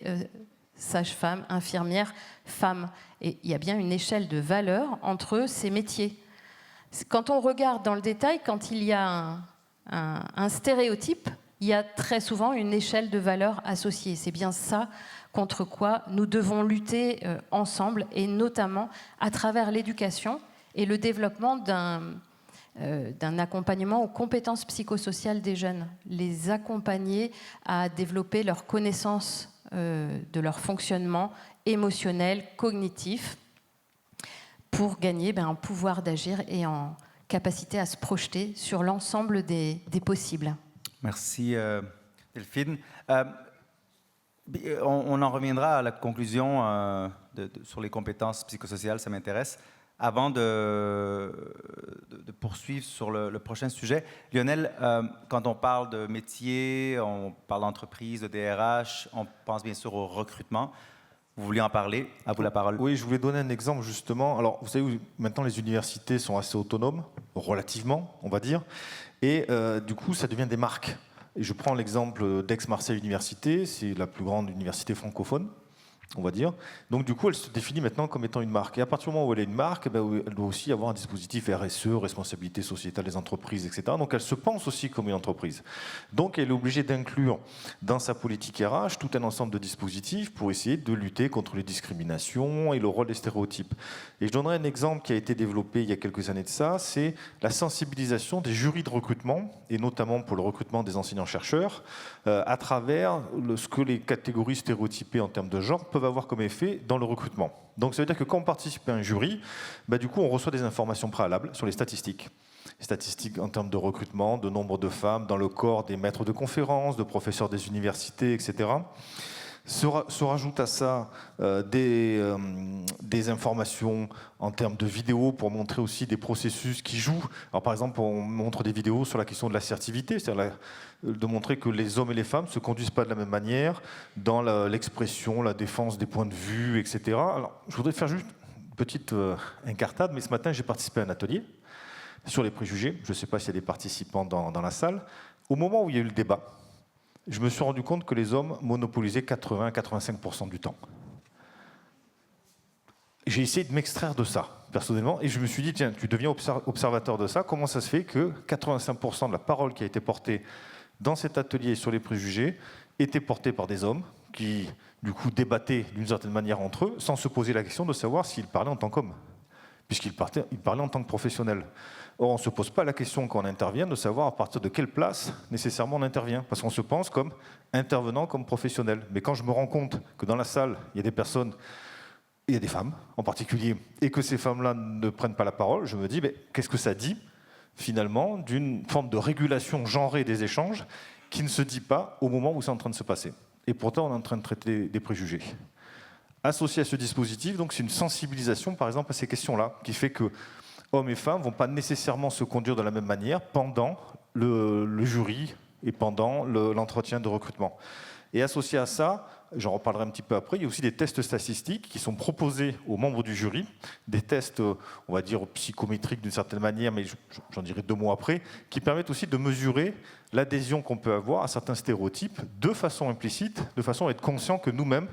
D: sages-femmes, infirmières, femmes. Et il y a bien une échelle de valeur entre ces métiers. Quand on regarde dans le détail, quand il y a un stéréotype, il y a très souvent une échelle de valeur associée. C'est bien ça contre quoi nous devons lutter ensemble, et notamment à travers l'éducation et le développement d'un accompagnement aux compétences psychosociales des jeunes, les accompagner à développer leur connaissance de leur fonctionnement émotionnel, cognitif, pour gagner un pouvoir d'agir et en capacité à se projeter sur l'ensemble des possibles.
A: Merci Delphine. On en reviendra à la conclusion sur les compétences psychosociales, ça m'intéresse. Avant de poursuivre sur le prochain sujet, Lionel, quand on parle de métier, on parle d'entreprise, de DRH, on pense bien sûr au recrutement. Vous vouliez en parler? À vous la parole.
B: Oui, je voulais donner un exemple justement. Alors, vous savez, maintenant les universités sont assez autonomes, relativement, on va dire, et du coup, ça devient des marques. Et je prends l'exemple d'Aix-Marseille Université, c'est la plus grande université francophone, on va dire. Donc du coup, elle se définit maintenant comme étant une marque. Et à partir du moment où elle est une marque, elle doit aussi avoir un dispositif RSE, responsabilité sociétale des entreprises, etc. Donc elle se pense aussi comme une entreprise. Donc elle est obligée d'inclure dans sa politique RH tout un ensemble de dispositifs pour essayer de lutter contre les discriminations et le rôle des stéréotypes. Et je donnerai un exemple qui a été développé il y a quelques années de ça, c'est la sensibilisation des jurys de recrutement, et notamment pour le recrutement des enseignants-chercheurs, à travers ce que les catégories stéréotypées en termes de genre peuvent avoir comme effet dans le recrutement. Donc ça veut dire que quand on participe à un jury, du coup on reçoit des informations préalables sur les statistiques. Statistiques en termes de recrutement, de nombre de femmes dans le corps des maîtres de conférences, de professeurs des universités, etc. Se rajoute à ça des informations en termes de vidéos pour montrer aussi des processus qui jouent. Alors par exemple, on montre des vidéos sur la question de l'assertivité, c'est-à-dire de montrer que les hommes et les femmes ne se conduisent pas de la même manière dans l'expression, la défense des points de vue, etc. Alors, je voudrais faire juste une petite incartade, mais ce matin, j'ai participé à un atelier sur les préjugés. Je ne sais pas s'il y a des participants dans la salle. Au moment où il y a eu le débat, je me suis rendu compte que les hommes monopolisaient 80-85% du temps. J'ai essayé de m'extraire de ça, personnellement, et je me suis dit, tiens, tu deviens observateur de ça, comment ça se fait que 85% de la parole qui a été portée dans cet atelier sur les préjugés était portée par des hommes qui, du coup, débattaient d'une certaine manière entre eux, sans se poser la question de savoir s'ils parlaient en tant qu'hommes, puisqu'ils parlaient en tant que professionnels. Or, on ne se pose pas la question quand on intervient de savoir à partir de quelle place nécessairement on intervient, parce qu'on se pense comme intervenant, comme professionnel. Mais quand je me rends compte que dans la salle, il y a des personnes, il y a des femmes en particulier, et que ces femmes-là ne prennent pas la parole, je me dis, qu'est-ce que ça dit finalement d'une forme de régulation genrée des échanges qui ne se dit pas au moment où c'est en train de se passer. Et pourtant, on est en train de traiter des préjugés. Associé à ce dispositif, donc, c'est une sensibilisation, par exemple, à ces questions-là, qui fait que hommes et femmes ne vont pas nécessairement se conduire de la même manière pendant le jury et pendant l'entretien de recrutement. Et associé à ça, j'en reparlerai un petit peu après, il y a aussi des tests statistiques qui sont proposés aux membres du jury, des tests, on va dire, psychométriques d'une certaine manière, mais j'en dirai 2 mots après, qui permettent aussi de mesurer l'adhésion qu'on peut avoir à certains stéréotypes de façon implicite, de façon à être conscient que nous-mêmes,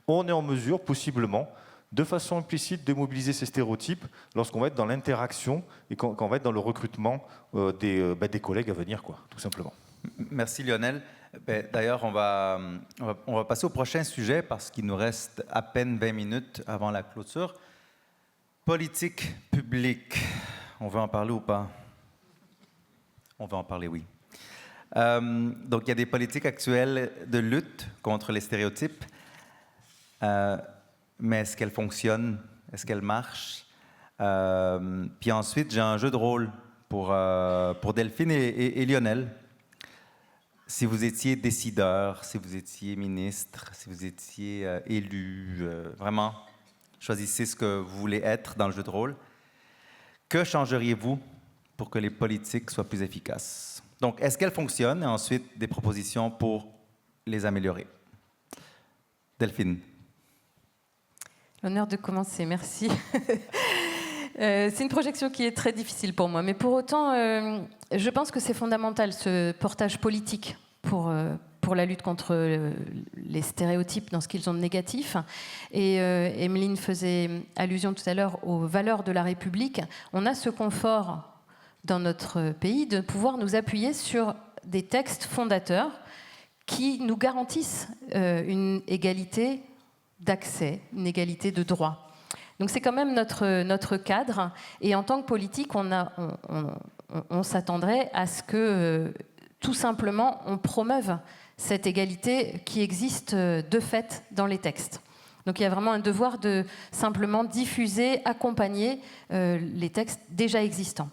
B: on est en mesure, possiblement, de façon implicite, de mobiliser ces stéréotypes lorsqu'on va être dans l'interaction et quand on va être dans le recrutement des collègues à venir, quoi, tout simplement.
A: Merci Lionel. D'ailleurs, on va passer au prochain sujet parce qu'il nous reste à peine 20 minutes avant la clôture. Politique publique. On veut en parler ou pas? On va en parler, oui. Donc, il y a des politiques actuelles de lutte contre les stéréotypes. Mais est-ce qu'elle fonctionne? Est-ce qu'elle marche? Puis ensuite, j'ai un jeu de rôle pour Delphine et Lionel. Si vous étiez décideur, si vous étiez ministre, si vous étiez élu, vraiment, choisissez ce que vous voulez être dans le jeu de rôle. Que changeriez-vous pour que les politiques soient plus efficaces? Donc, est-ce qu'elles fonctionnent? Et ensuite, des propositions pour les améliorer. Delphine.
D: L'honneur de commencer, merci. C'est une projection qui est très difficile pour moi, mais pour autant, je pense que c'est fondamental ce portage politique pour la lutte contre les stéréotypes dans ce qu'ils ont de négatif. Et Emeline faisait allusion tout à l'heure aux valeurs de la République. On a ce confort dans notre pays de pouvoir nous appuyer sur des textes fondateurs qui nous garantissent une égalité d'accès, une égalité de droit. Donc c'est quand même notre cadre. Et en tant que politique, on on s'attendrait à ce que, tout simplement, on promeuve cette égalité qui existe de fait dans les textes. Donc il y a vraiment un devoir de simplement diffuser, accompagner les textes déjà existants.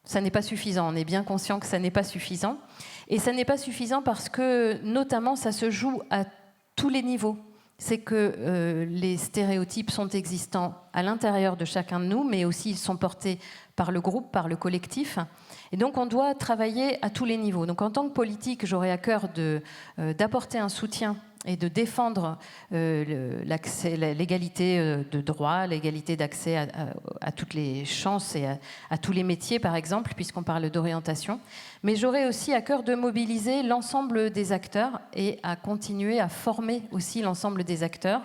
D: Ça n'est pas suffisant, on est bien conscient que ça n'est pas suffisant. Et ça n'est pas suffisant parce que, notamment, ça se joue à tous les niveaux. C'est que les stéréotypes sont existants à l'intérieur de chacun de nous, mais aussi ils sont portés par le groupe, par le collectif. Et donc on doit travailler à tous les niveaux. Donc en tant que politique, j'aurais à cœur d'apporter un soutien et de défendre l'égalité de droit, l'égalité d'accès à toutes les chances et à tous les métiers, par exemple, puisqu'on parle d'orientation. Mais j'aurais aussi à cœur de mobiliser l'ensemble des acteurs et à continuer à former aussi l'ensemble des acteurs.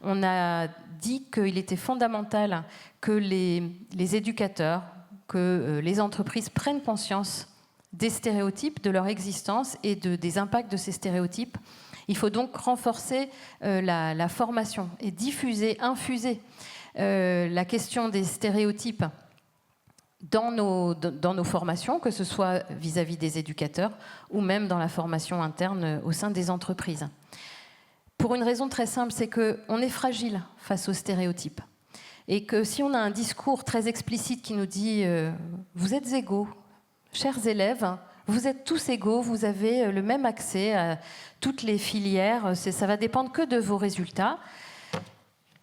D: On a dit qu'il était fondamental que les éducateurs, que les entreprises prennent conscience des stéréotypes, de leur existence et des impacts de ces stéréotypes. Il faut donc renforcer la formation et diffuser, infuser la question des stéréotypes dans nos formations, que ce soit vis-à-vis des éducateurs ou même dans la formation interne au sein des entreprises. Pour une raison très simple, c'est qu'on est fragile face aux stéréotypes. Et que si on a un discours très explicite qui nous dit « vous êtes égaux, chers élèves, vous êtes tous égaux, vous avez le même accès à toutes les filières, ça va dépendre que de vos résultats »,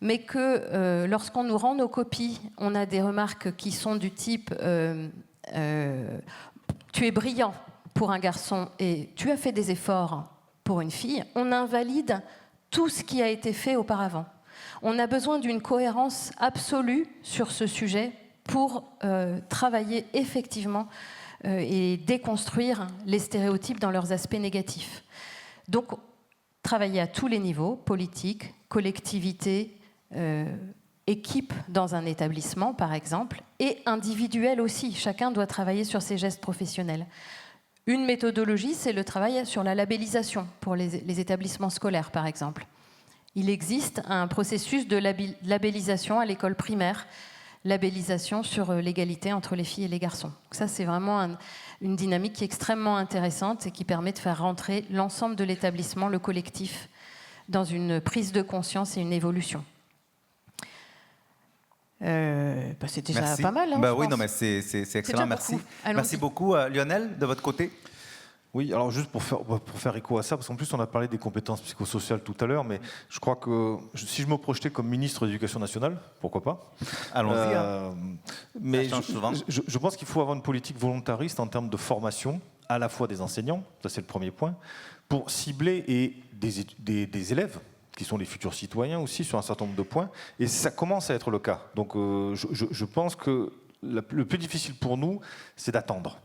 D: mais que lorsqu'on nous rend nos copies, on a des remarques qui sont du type « tu es brillant pour un garçon et tu as fait des efforts pour une fille », on invalide tout ce qui a été fait auparavant. On a besoin d'une cohérence absolue sur ce sujet pour travailler effectivement et déconstruire les stéréotypes dans leurs aspects négatifs. Donc, travailler à tous les niveaux, politique, collectivité, équipe dans un établissement, par exemple, et individuel aussi. Chacun doit travailler sur ses gestes professionnels. Une méthodologie, c'est le travail sur la labellisation pour les établissements scolaires, par exemple. Il existe un processus de labellisation à l'école primaire, labellisation sur l'égalité entre les filles et les garçons. Donc ça, c'est vraiment une dynamique qui est extrêmement intéressante et qui permet de faire rentrer l'ensemble de l'établissement, le collectif, dans une prise de conscience et une évolution. C'est déjà pas mal. Hein,
A: oui, non, mais c'est excellent, merci. Merci beaucoup. Lionel, de votre côté?
B: Oui, alors juste pour faire écho à ça, parce qu'en plus on a parlé des compétences psychosociales tout à l'heure, mais je crois que si je me projetais comme ministre de l'Éducation nationale, pourquoi pas?
A: Allons-y.
B: Mais je pense qu'il faut avoir une politique volontariste en termes de formation, à la fois des enseignants, ça c'est le premier point, pour cibler des élèves, qui sont les futurs citoyens aussi, sur un certain nombre de points, et ça commence à être le cas. Donc je pense que le plus difficile pour nous, c'est d'attendre.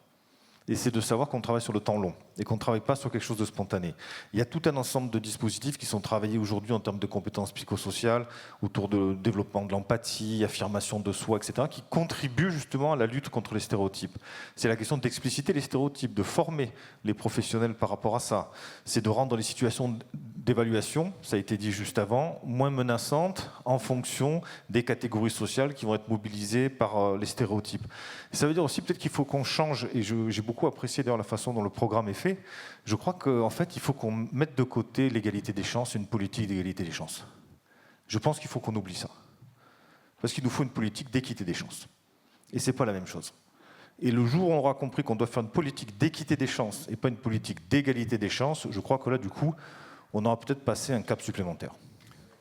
B: Et c'est de savoir qu'on travaille sur le temps long et qu'on ne travaille pas sur quelque chose de spontané. Il y a tout un ensemble de dispositifs qui sont travaillés aujourd'hui en termes de compétences psychosociales, autour de développement de l'empathie, affirmation de soi, etc., qui contribuent justement à la lutte contre les stéréotypes. C'est la question d'expliciter les stéréotypes, de former les professionnels par rapport à ça. C'est de rendre les situations d'évaluation, ça a été dit juste avant, moins menaçantes en fonction des catégories sociales qui vont être mobilisées par les stéréotypes. Et ça veut dire aussi peut-être qu'il faut qu'on change, et j'ai beaucoup apprécié d'ailleurs la façon dont le programme est fait. Je crois qu'en fait, il faut qu'on mette de côté l'égalité des chances, une politique d'égalité des chances. Je pense qu'il faut qu'on oublie ça. Parce qu'il nous faut une politique d'équité des chances. Et ce n'est pas la même chose. Et le jour où on aura compris qu'on doit faire une politique d'équité des chances et pas une politique d'égalité des chances, je crois que là, du coup, on aura peut-être passé un cap supplémentaire.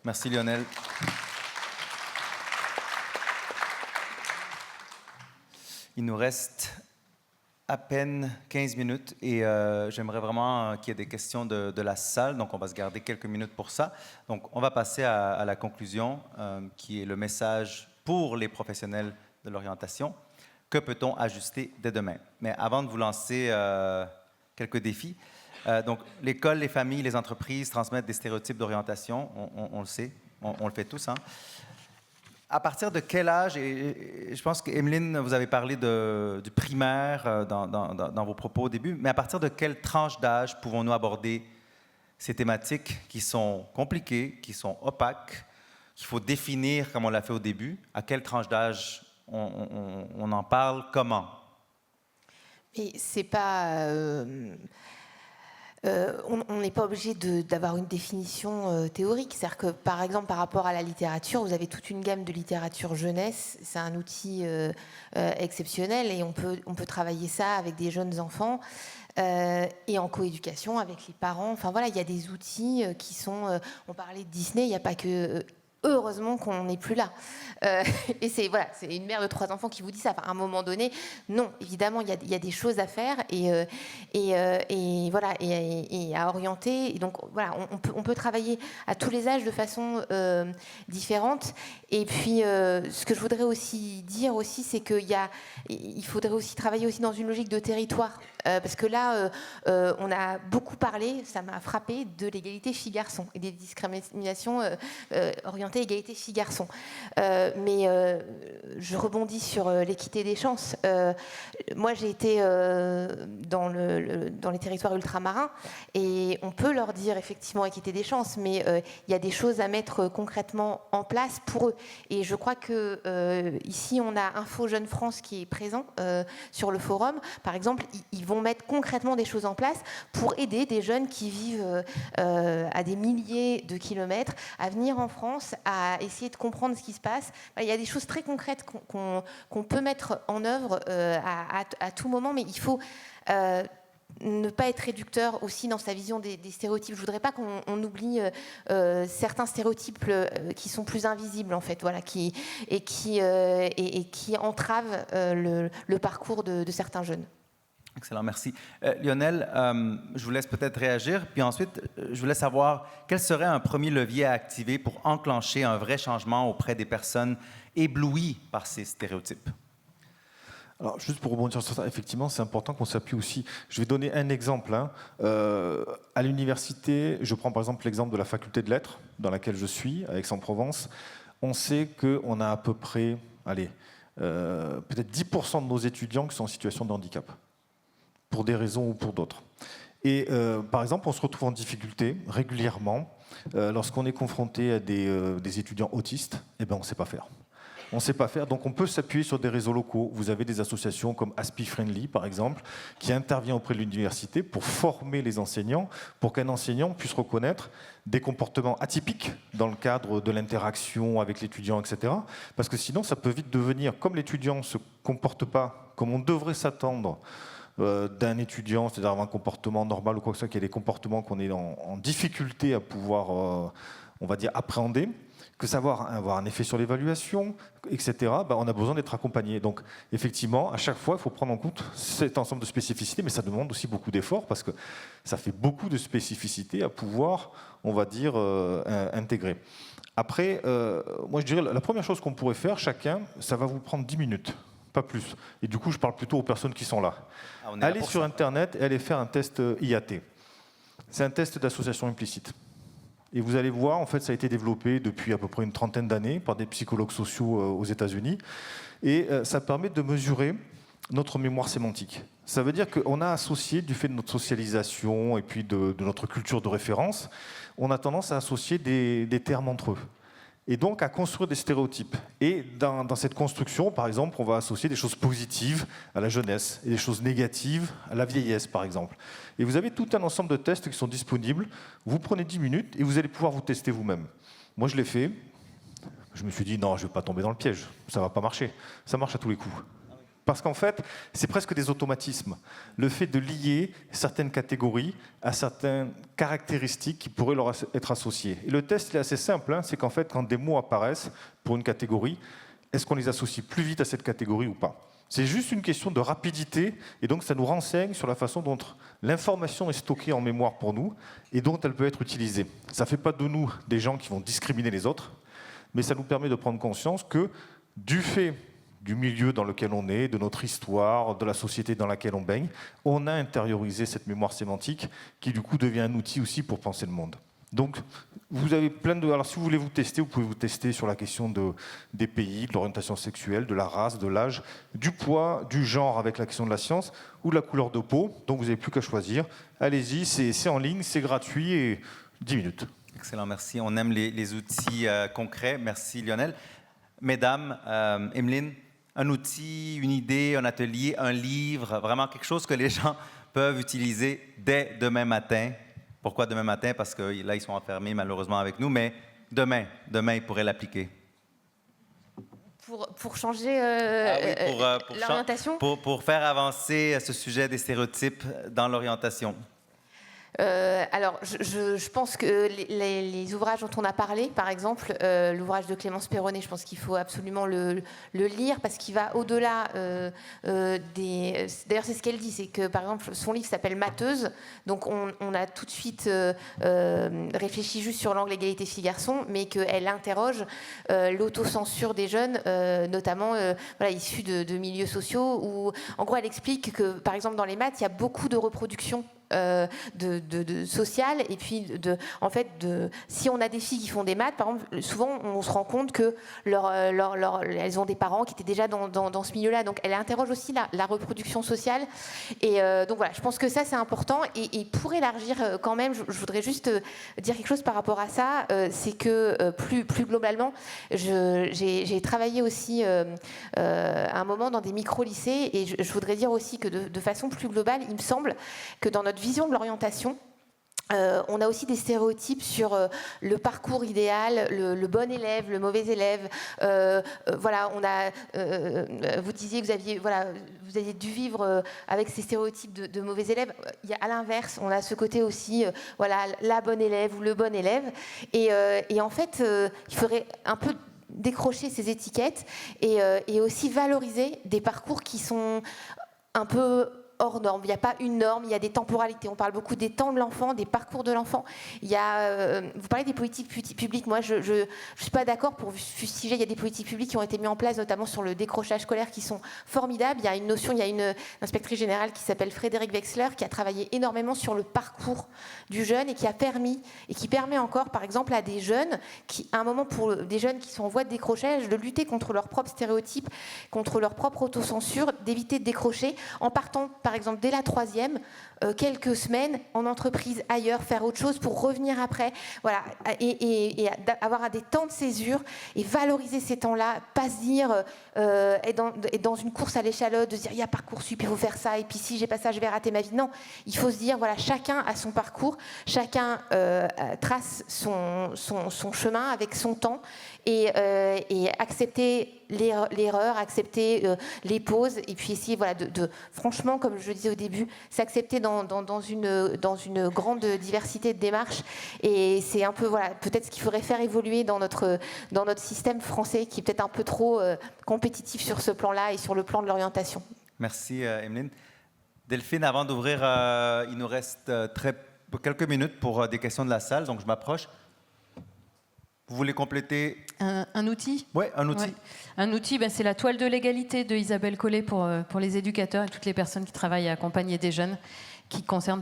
A: Merci Lionel. Il nous reste à peine 15 minutes et j'aimerais vraiment qu'il y ait des questions de la salle, donc on va se garder quelques minutes pour ça. Donc on va passer à la conclusion, qui est le message pour les professionnels de l'orientation. Que peut-on ajuster dès demain? Mais avant de vous lancer quelques défis, donc l'école, les familles, les entreprises transmettent des stéréotypes d'orientation, on le sait, on le fait tous, hein. À partir de quel âge, et je pense qu'Emeline, vous avez parlé du primaire dans vos propos au début, mais à partir de quelle tranche d'âge pouvons-nous aborder ces thématiques qui sont compliquées, qui sont opaques, qu'il faut définir comme on l'a fait au début? À quelle tranche d'âge on en parle? Comment?
C: Et c'est pas... on n'est pas obligé d'avoir une définition théorique. C'est-à-dire que, par exemple, par rapport à la littérature, vous avez toute une gamme de littérature jeunesse. C'est un outil exceptionnel et on peut travailler ça avec des jeunes enfants et en coéducation avec les parents. Enfin voilà, il y a des outils qui sont... on parlait de Disney, il n'y a pas que... Heureusement qu'on n'est plus là. Et c'est une mère de 3 enfants qui vous dit ça. Enfin, à un moment donné, non, évidemment, il y a des choses à faire et à orienter. Et donc voilà, on peut travailler à tous les âges de façon différente. Et puis, ce que je voudrais aussi dire aussi, c'est qu'il faudrait aussi travailler aussi dans une logique de territoire. Parce que là, on a beaucoup parlé, ça m'a frappé, de l'égalité filles-garçons et des discriminations orientées égalité filles-garçons. Mais je rebondis sur l'équité des chances. Moi, j'ai été dans les territoires ultramarins et on peut leur dire effectivement équité des chances, mais il y a des choses à mettre concrètement en place pour eux. Et je crois que ici, on a Info Jeune France qui est présent sur le forum. Par exemple, ils vont mettre concrètement des choses en place pour aider des jeunes qui vivent à des milliers de kilomètres à venir en France, à essayer de comprendre ce qui se passe. Il y a des choses très concrètes qu'on peut mettre en œuvre à tout moment, mais il faut ne pas être réducteur aussi dans sa vision des stéréotypes. Je voudrais pas qu'on oublie certains stéréotypes qui sont plus invisibles en fait, voilà, qui entravent le parcours de certains jeunes.
A: Excellent, merci. Lionel, je vous laisse peut-être réagir, puis ensuite, je voulais savoir quel serait un premier levier à activer pour enclencher un vrai changement auprès des personnes éblouies par ces stéréotypes.
B: Alors, juste pour rebondir sur ça, effectivement, c'est important qu'on s'appuie aussi. Je vais donner un exemple. À l'université, je prends par exemple l'exemple de la faculté de lettres, dans laquelle je suis, à Aix-en-Provence. On sait qu'on a à peu près, peut-être 10% de nos étudiants qui sont en situation de handicap, pour des raisons ou pour d'autres. Et par exemple, on se retrouve en difficulté régulièrement lorsqu'on est confronté à des étudiants autistes. Eh ben, on ne sait pas faire. On ne sait pas faire, donc on peut s'appuyer sur des réseaux locaux. Vous avez des associations comme Aspi Friendly, par exemple, qui intervient auprès de l'université pour former les enseignants, pour qu'un enseignant puisse reconnaître des comportements atypiques dans le cadre de l'interaction avec l'étudiant, etc. Parce que sinon, ça peut vite devenir, comme l'étudiant ne se comporte pas comme on devrait s'attendre d'un étudiant, c'est-à-dire avoir un comportement normal ou quoi que ce soit, qu'il y a des comportements qu'on est en difficulté à pouvoir, on va dire, appréhender, que savoir avoir un effet sur l'évaluation, etc., on a besoin d'être accompagné. Donc, effectivement, à chaque fois, il faut prendre en compte cet ensemble de spécificités, mais ça demande aussi beaucoup d'efforts, parce que ça fait beaucoup de spécificités à pouvoir, on va dire, intégrer. Après, moi, je dirais, la première chose qu'on pourrait faire, chacun, ça va vous prendre 10 minutes. Pas plus. Et du coup, je parle plutôt aux personnes qui sont là. Allez sur Internet et allez faire un test IAT. C'est un test d'association implicite. Et vous allez voir, en fait, ça a été développé depuis à peu près une trentaine d'années par des psychologues sociaux aux États-Unis. Et ça permet de mesurer notre mémoire sémantique. Ça veut dire qu'on a associé, du fait de notre socialisation et puis de notre culture de référence, on a tendance à associer des termes entre eux. Et donc à construire des stéréotypes. Et dans cette construction, par exemple, on va associer des choses positives à la jeunesse et des choses négatives à la vieillesse, par exemple. Et vous avez tout un ensemble de tests qui sont disponibles. Vous prenez 10 minutes et vous allez pouvoir vous tester vous-même. Moi, je l'ai fait. Je me suis dit, non, je ne vais pas tomber dans le piège. Ça ne va pas marcher. Ça marche à tous les coups. Parce qu'en fait, c'est presque des automatismes. Le fait de lier certaines catégories à certaines caractéristiques qui pourraient leur être associées. Et le test est assez simple, c'est qu'en fait, quand des mots apparaissent pour une catégorie, est-ce qu'on les associe plus vite à cette catégorie ou pas? C'est juste une question de rapidité, et donc ça nous renseigne sur la façon dont l'information est stockée en mémoire pour nous, et dont elle peut être utilisée. Ça ne fait pas de nous des gens qui vont discriminer les autres, mais ça nous permet de prendre conscience que, du fait du milieu dans lequel on est, de notre histoire, de la société dans laquelle on baigne, on a intériorisé cette mémoire sémantique qui du coup devient un outil aussi pour penser le monde. Donc vous avez plein de... Alors si vous voulez vous tester, vous pouvez vous tester sur la question des pays, de l'orientation sexuelle, de la race, de l'âge, du poids, du genre avec la question de la science, ou de la couleur de peau, donc vous n'avez plus qu'à choisir. Allez-y, c'est en ligne, c'est gratuit et 10 minutes.
A: Excellent, merci. On aime les outils concrets. Merci Lionel. Mesdames, Emeline, un outil, une idée, un atelier, un livre, vraiment quelque chose que les gens peuvent utiliser dès demain matin. Pourquoi demain matin? Parce que là, ils sont enfermés malheureusement avec nous, mais demain, ils pourraient l'appliquer.
C: Pour changer l'orientation?
A: Pour faire avancer ce sujet des stéréotypes dans l'orientation.
C: Alors, je pense que les ouvrages dont on a parlé, par exemple, l'ouvrage de Clémence Perronnet, je pense qu'il faut absolument le lire parce qu'il va au-delà des... D'ailleurs, c'est ce qu'elle dit, c'est que, par exemple, son livre s'appelle Mateuse, donc on a tout de suite réfléchi juste sur l'angle égalité filles-garçons, mais qu'elle interroge l'autocensure des jeunes, notamment issus de milieux sociaux, où, en gros, elle explique que, par exemple, dans les maths, il y a beaucoup de reproduction de social, et puis si on a des filles qui font des maths, par exemple, souvent on se rend compte que elles ont des parents qui étaient déjà dans ce milieu-là, donc elle interroge aussi la reproduction sociale, et donc voilà, je pense que ça c'est important, et pour élargir quand même, je voudrais juste dire quelque chose par rapport à ça, c'est que plus globalement, j'ai travaillé aussi à un moment dans des micro-lycées, et je voudrais dire aussi que de façon plus globale, il me semble que dans notre vision de l'orientation, on a aussi des stéréotypes sur le parcours idéal, le bon élève, le mauvais élève. Vous disiez que vous aviez dû vivre avec ces stéréotypes de mauvais élèves. Il y a, à l'inverse, on a ce côté aussi, la bonne élève ou le bon élève. Et en fait, il faudrait un peu décrocher ces étiquettes et aussi valoriser des parcours qui sont un peu hors norme. Il n'y a pas une norme, il y a des temporalités. On parle beaucoup des temps de l'enfant, des parcours de l'enfant. Il y a, vous parlez des politiques publiques. Moi, je ne suis pas d'accord pour fustiger. Il y a des politiques publiques qui ont été mises en place, notamment sur le décrochage scolaire, qui sont formidables. Il y a une notion, il y a une inspectrice générale qui s'appelle Frédéric Wexler, qui a travaillé énormément sur le parcours du jeune et qui permet encore, par exemple, à des jeunes, à un moment pour des jeunes qui sont en voie de décrochage, de lutter contre leurs propres stéréotypes, contre leur propre autocensure, d'éviter de décrocher en partant, par exemple, dès la 3e, quelques semaines en entreprise ailleurs, faire autre chose pour revenir après, voilà, et avoir des temps de césure et valoriser ces temps-là, pas se dire, être dans une course à l'échalote, de se dire il y a Parcoursup, il faut faire ça, et puis si j'ai pas ça, je vais rater ma vie. Non, il faut se dire, voilà, chacun a son parcours, chacun trace son chemin avec son temps, et accepter l'erreur, accepter les pauses, et puis essayer, voilà, franchement, comme je le disais au début, s'accepter dans une grande diversité de démarches. Et c'est un peu, voilà, peut-être ce qu'il faudrait faire évoluer dans notre système français, qui est peut-être un peu trop compétitif sur ce plan-là et sur le plan de l'orientation.
A: Merci, Emeline. Delphine, avant d'ouvrir, il nous reste quelques minutes pour des questions de la salle, donc je m'approche. Vous voulez compléter
D: un outil?
A: Oui, un outil.
D: Ouais. Un outil, c'est la toile de l'égalité de Isabelle Collet pour les éducateurs et toutes les personnes qui travaillent à accompagner des jeunes, qui concerne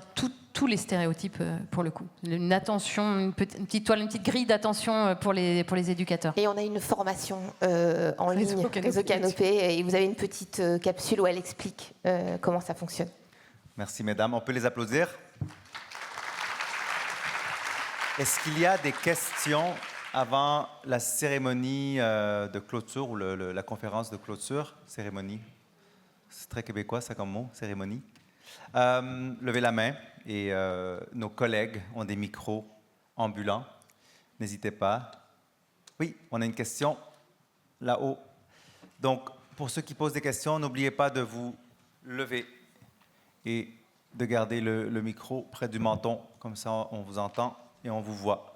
D: tous les stéréotypes pour le coup. Une attention, une petite toile, une petite grille d'attention pour les éducateurs.
C: Et on a une formation en ligne, Réseau Canopé, et vous avez une petite capsule où elle explique comment ça fonctionne.
A: Merci, mesdames. On peut les applaudir. Est-ce qu'il y a des questions avant la cérémonie de clôture ou la conférence de clôture? Cérémonie. C'est très québécois, ça, comme mot, cérémonie. Levez la main, et nos collègues ont des micros ambulants. N'hésitez pas. Oui, on a une question là-haut. Donc, pour ceux qui posent des questions, n'oubliez pas de vous lever et de garder le micro près du menton. Comme ça, on vous entend et on vous voit.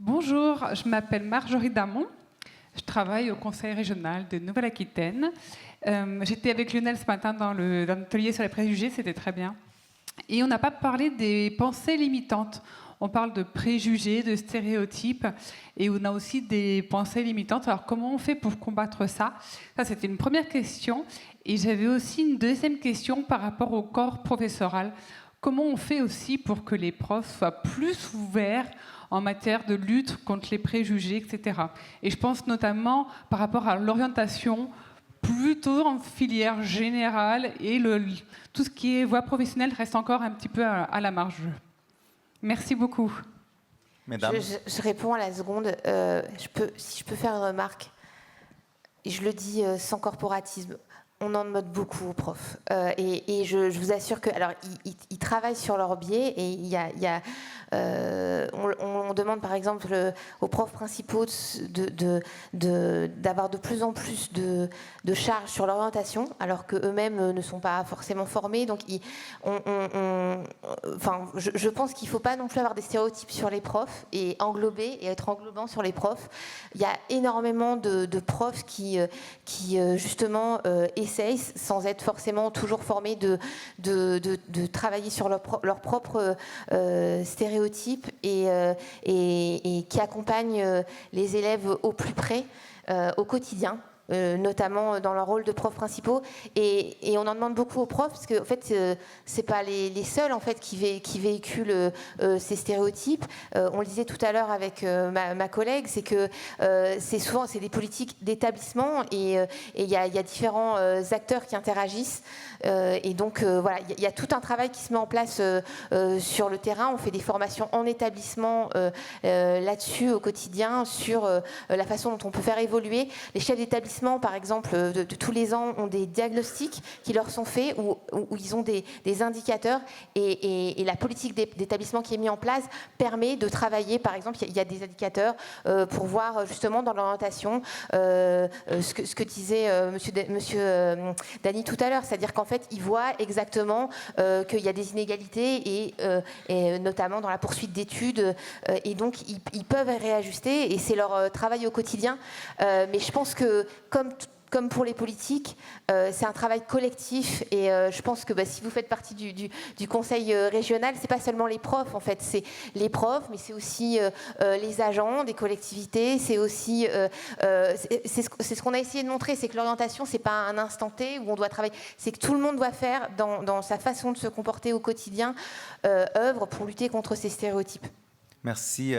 E: Bonjour, je m'appelle Marjorie Damon. Je travaille au Conseil régional de Nouvelle-Aquitaine. J'étais avec Lionel ce matin dans l'atelier sur les préjugés, c'était très bien. Et on n'a pas parlé des pensées limitantes. On parle de préjugés, de stéréotypes, et on a aussi des pensées limitantes. Alors comment on fait pour combattre ça? Ça, c'était une première question. Et j'avais aussi une deuxième question par rapport au corps professoral. Comment on fait aussi pour que les profs soient plus ouverts en matière de lutte contre les préjugés, etc. Et je pense notamment par rapport à l'orientation, plutôt en filière générale, et tout ce qui est voie professionnelle reste encore un petit peu à la marge. Merci beaucoup.
A: Mesdames.
C: Je réponds à la seconde. Si je peux faire une remarque. et je le dis sans corporatisme, on en demande beaucoup aux profs. Et je vous assure que, alors, ils travaillent sur leur biais et on demande par exemple aux profs principaux d'avoir de plus en plus de charges sur l'orientation, alors qu'eux-mêmes ne sont pas forcément formés. Donc, je pense qu'il ne faut pas non plus avoir des stéréotypes sur les profs et être englobant sur les profs. Il y a énormément de profs qui justement essayent, sans être forcément toujours formés, de travailler sur leurs propres stéréotypes et qui accompagnent les élèves au plus près, au quotidien. Notamment dans leur rôle de profs principaux, et on en demande beaucoup aux profs parce que en fait c'est pas les seuls en fait qui véhiculent ces stéréotypes. On le disait tout à l'heure avec ma collègue, c'est que c'est des politiques d'établissement et il y a différents acteurs qui interagissent, et donc voilà, il y a tout un travail qui se met en place sur le terrain. On fait des formations en établissement là-dessus au quotidien sur la façon dont on peut faire évoluer les chefs d'établissement. Par exemple, de tous les ans, ont des diagnostics qui leur sont faits où ils ont des indicateurs et la politique d'établissement qui est mise en place permet de travailler. Par exemple, il y a des indicateurs pour voir justement dans l'orientation ce que disait monsieur Dany tout à l'heure, c'est-à-dire qu'en fait, ils voient exactement qu'il y a des inégalités et notamment dans la poursuite d'études et donc ils peuvent réajuster et c'est leur travail au quotidien. Mais je pense que comme pour les politiques, c'est un travail collectif et je pense que si vous faites partie du conseil régional, c'est pas seulement les profs en fait, c'est les profs, mais c'est aussi les agents des collectivités, c'est aussi c'est ce qu'on a essayé de montrer, c'est que l'orientation c'est pas un instant T où on doit travailler, c'est que tout le monde doit faire dans sa façon de se comporter au quotidien œuvre pour lutter contre ces stéréotypes.
A: Merci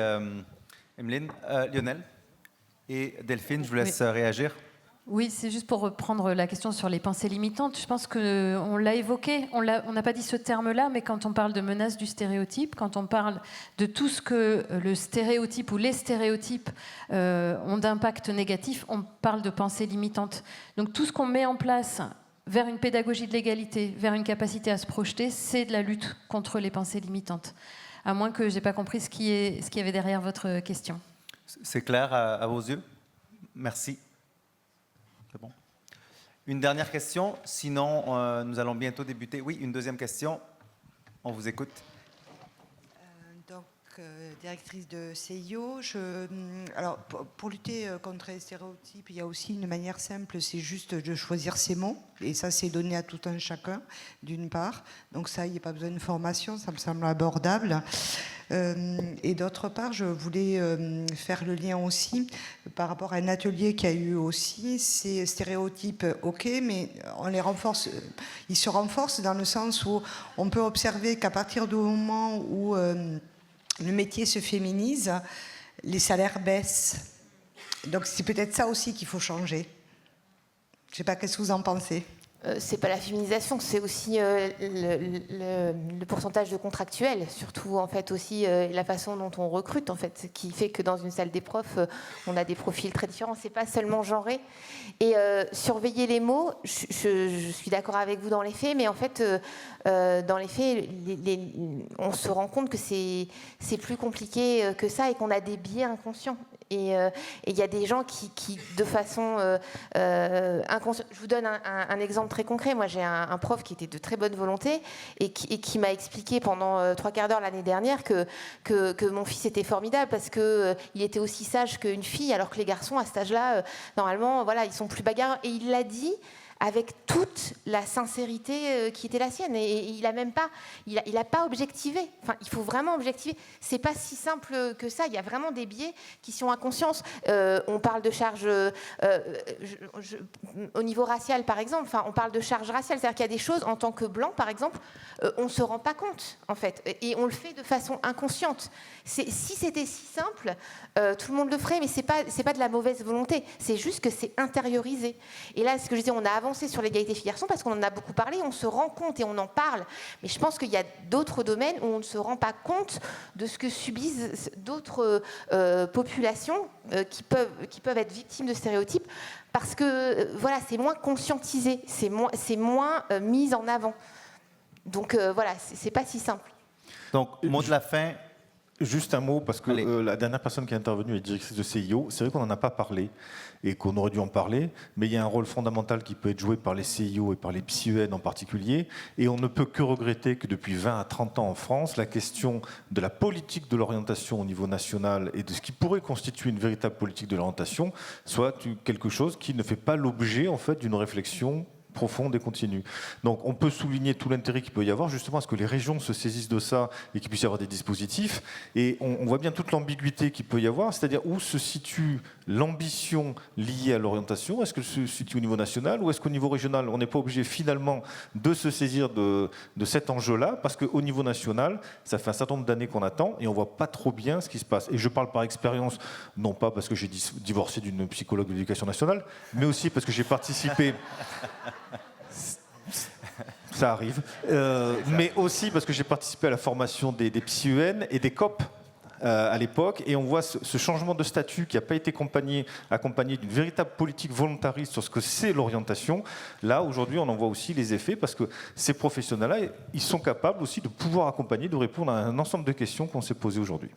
A: Emeline. Lionel et Delphine, je vous laisse réagir.
D: Oui, c'est juste pour reprendre la question sur les pensées limitantes. Je pense qu'on l'a évoqué, on n'a pas dit ce terme-là, mais quand on parle de menace du stéréotype, quand on parle de tout ce que le stéréotype ou les stéréotypes ont d'impact négatif, on parle de pensées limitantes. Donc tout ce qu'on met en place vers une pédagogie de l'égalité, vers une capacité à se projeter, c'est de la lutte contre les pensées limitantes. À moins que je n'ai pas compris ce qu'il y avait derrière votre question.
A: C'est clair à vos yeux? Merci. C'est bon. Une dernière question, sinon nous allons bientôt débuter. Oui, une deuxième question. On vous écoute.
F: Directrice de CIO, alors pour lutter contre les stéréotypes, il y a aussi une manière simple, c'est juste de choisir ses mots, et ça c'est donné à tout un chacun, d'une part. Donc ça, il n'y a pas besoin de formation, ça me semble abordable. Et d'autre part, je voulais faire le lien aussi par rapport à un atelier qu'il y a eu aussi. Ces stéréotypes, ok, mais on les renforce. Ils se renforcent dans le sens où on peut observer qu'à partir du moment où le métier se féminise, les salaires baissent. Donc c'est peut-être ça aussi qu'il faut changer. Je ne sais pas, qu'est-ce que vous en pensez ?
C: C'est pas la féminisation, c'est aussi le pourcentage de contractuels, surtout en fait aussi la façon dont on recrute en fait, qui fait que dans une salle des profs, on a des profils très différents. C'est pas seulement genré. Et surveiller les mots, je suis d'accord avec vous dans les faits, mais en fait, dans les faits, on se rend compte que c'est plus compliqué que ça et qu'on a des biais inconscients. Et il y a des gens qui de façon inconsciente. Je vous donne un exemple très concret. Moi, j'ai un prof qui était de très bonne volonté et qui m'a expliqué pendant 3/4 d'heure l'année dernière que mon fils était formidable parce qu'il était aussi sage qu'une fille, alors que les garçons, à cet âge-là, normalement, voilà, ils sont plus bagarreurs. Et il l'a dit avec toute la sincérité qui était la sienne. Et il a même pas, il a pas objectivé. Enfin, il faut vraiment objectiver. C'est pas si simple que ça. Il y a vraiment des biais qui sont inconscients. On parle de charge au niveau racial, par exemple. Enfin, on parle de charge raciale, c'est-à-dire qu'il y a des choses en tant que blanc, par exemple, on se rend pas compte, en fait, et on le fait de façon inconsciente. Si c'était si simple, tout le monde le ferait, mais c'est pas de la mauvaise volonté. C'est juste que c'est intériorisé. Et là, ce que je dis, on a avancé avancé sur l'égalité filles-garçons parce qu'on en a beaucoup parlé, on se rend compte et on en parle. Mais je pense qu'il y a d'autres domaines où on ne se rend pas compte de ce que subissent d'autres populations qui peuvent être victimes de stéréotypes parce que voilà, c'est moins conscientisé, c'est moins mis en avant. Donc voilà, c'est pas si simple.
A: Donc, mot de la fin.
B: Juste un mot, parce que la dernière personne qui est intervenue est directrice de CIO. C'est vrai qu'on n'en a pas parlé et qu'on aurait dû en parler, mais il y a un rôle fondamental qui peut être joué par les CIO et par les psy-UN en particulier. Et on ne peut que regretter que depuis 20 à 30 ans en France, la question de la politique de l'orientation au niveau national et de ce qui pourrait constituer une véritable politique de l'orientation soit quelque chose qui ne fait pas l'objet en fait, d'une réflexion profonde et continue. Donc on peut souligner tout l'intérêt qu'il peut y avoir justement à ce que les régions se saisissent de ça et qu'il puisse y avoir des dispositifs. Et on voit bien toute l'ambiguïté qu'il peut y avoir, c'est-à-dire où se situe l'ambition liée à l'orientation. Est-ce qu'elle se situe au niveau national ou est-ce qu'au niveau régional, on n'est pas obligé finalement de se saisir de cet enjeu-là parce qu'au niveau national, ça fait un certain nombre d'années qu'on attend et on ne voit pas trop bien ce qui se passe. Et je parle par expérience, non pas parce que j'ai divorcé d'une psychologue de l'éducation nationale, mais aussi parce que j'ai participé... Ça arrive. Mais aussi parce que j'ai participé à la formation des psy-UN et des COP à l'époque. Et on voit ce changement de statut qui n'a pas été accompagné d'une véritable politique volontariste sur ce que c'est l'orientation. Là, aujourd'hui, on en voit aussi les effets parce que ces professionnels-là, ils sont capables aussi de pouvoir accompagner, de répondre à un ensemble de questions qu'on s'est posées aujourd'hui.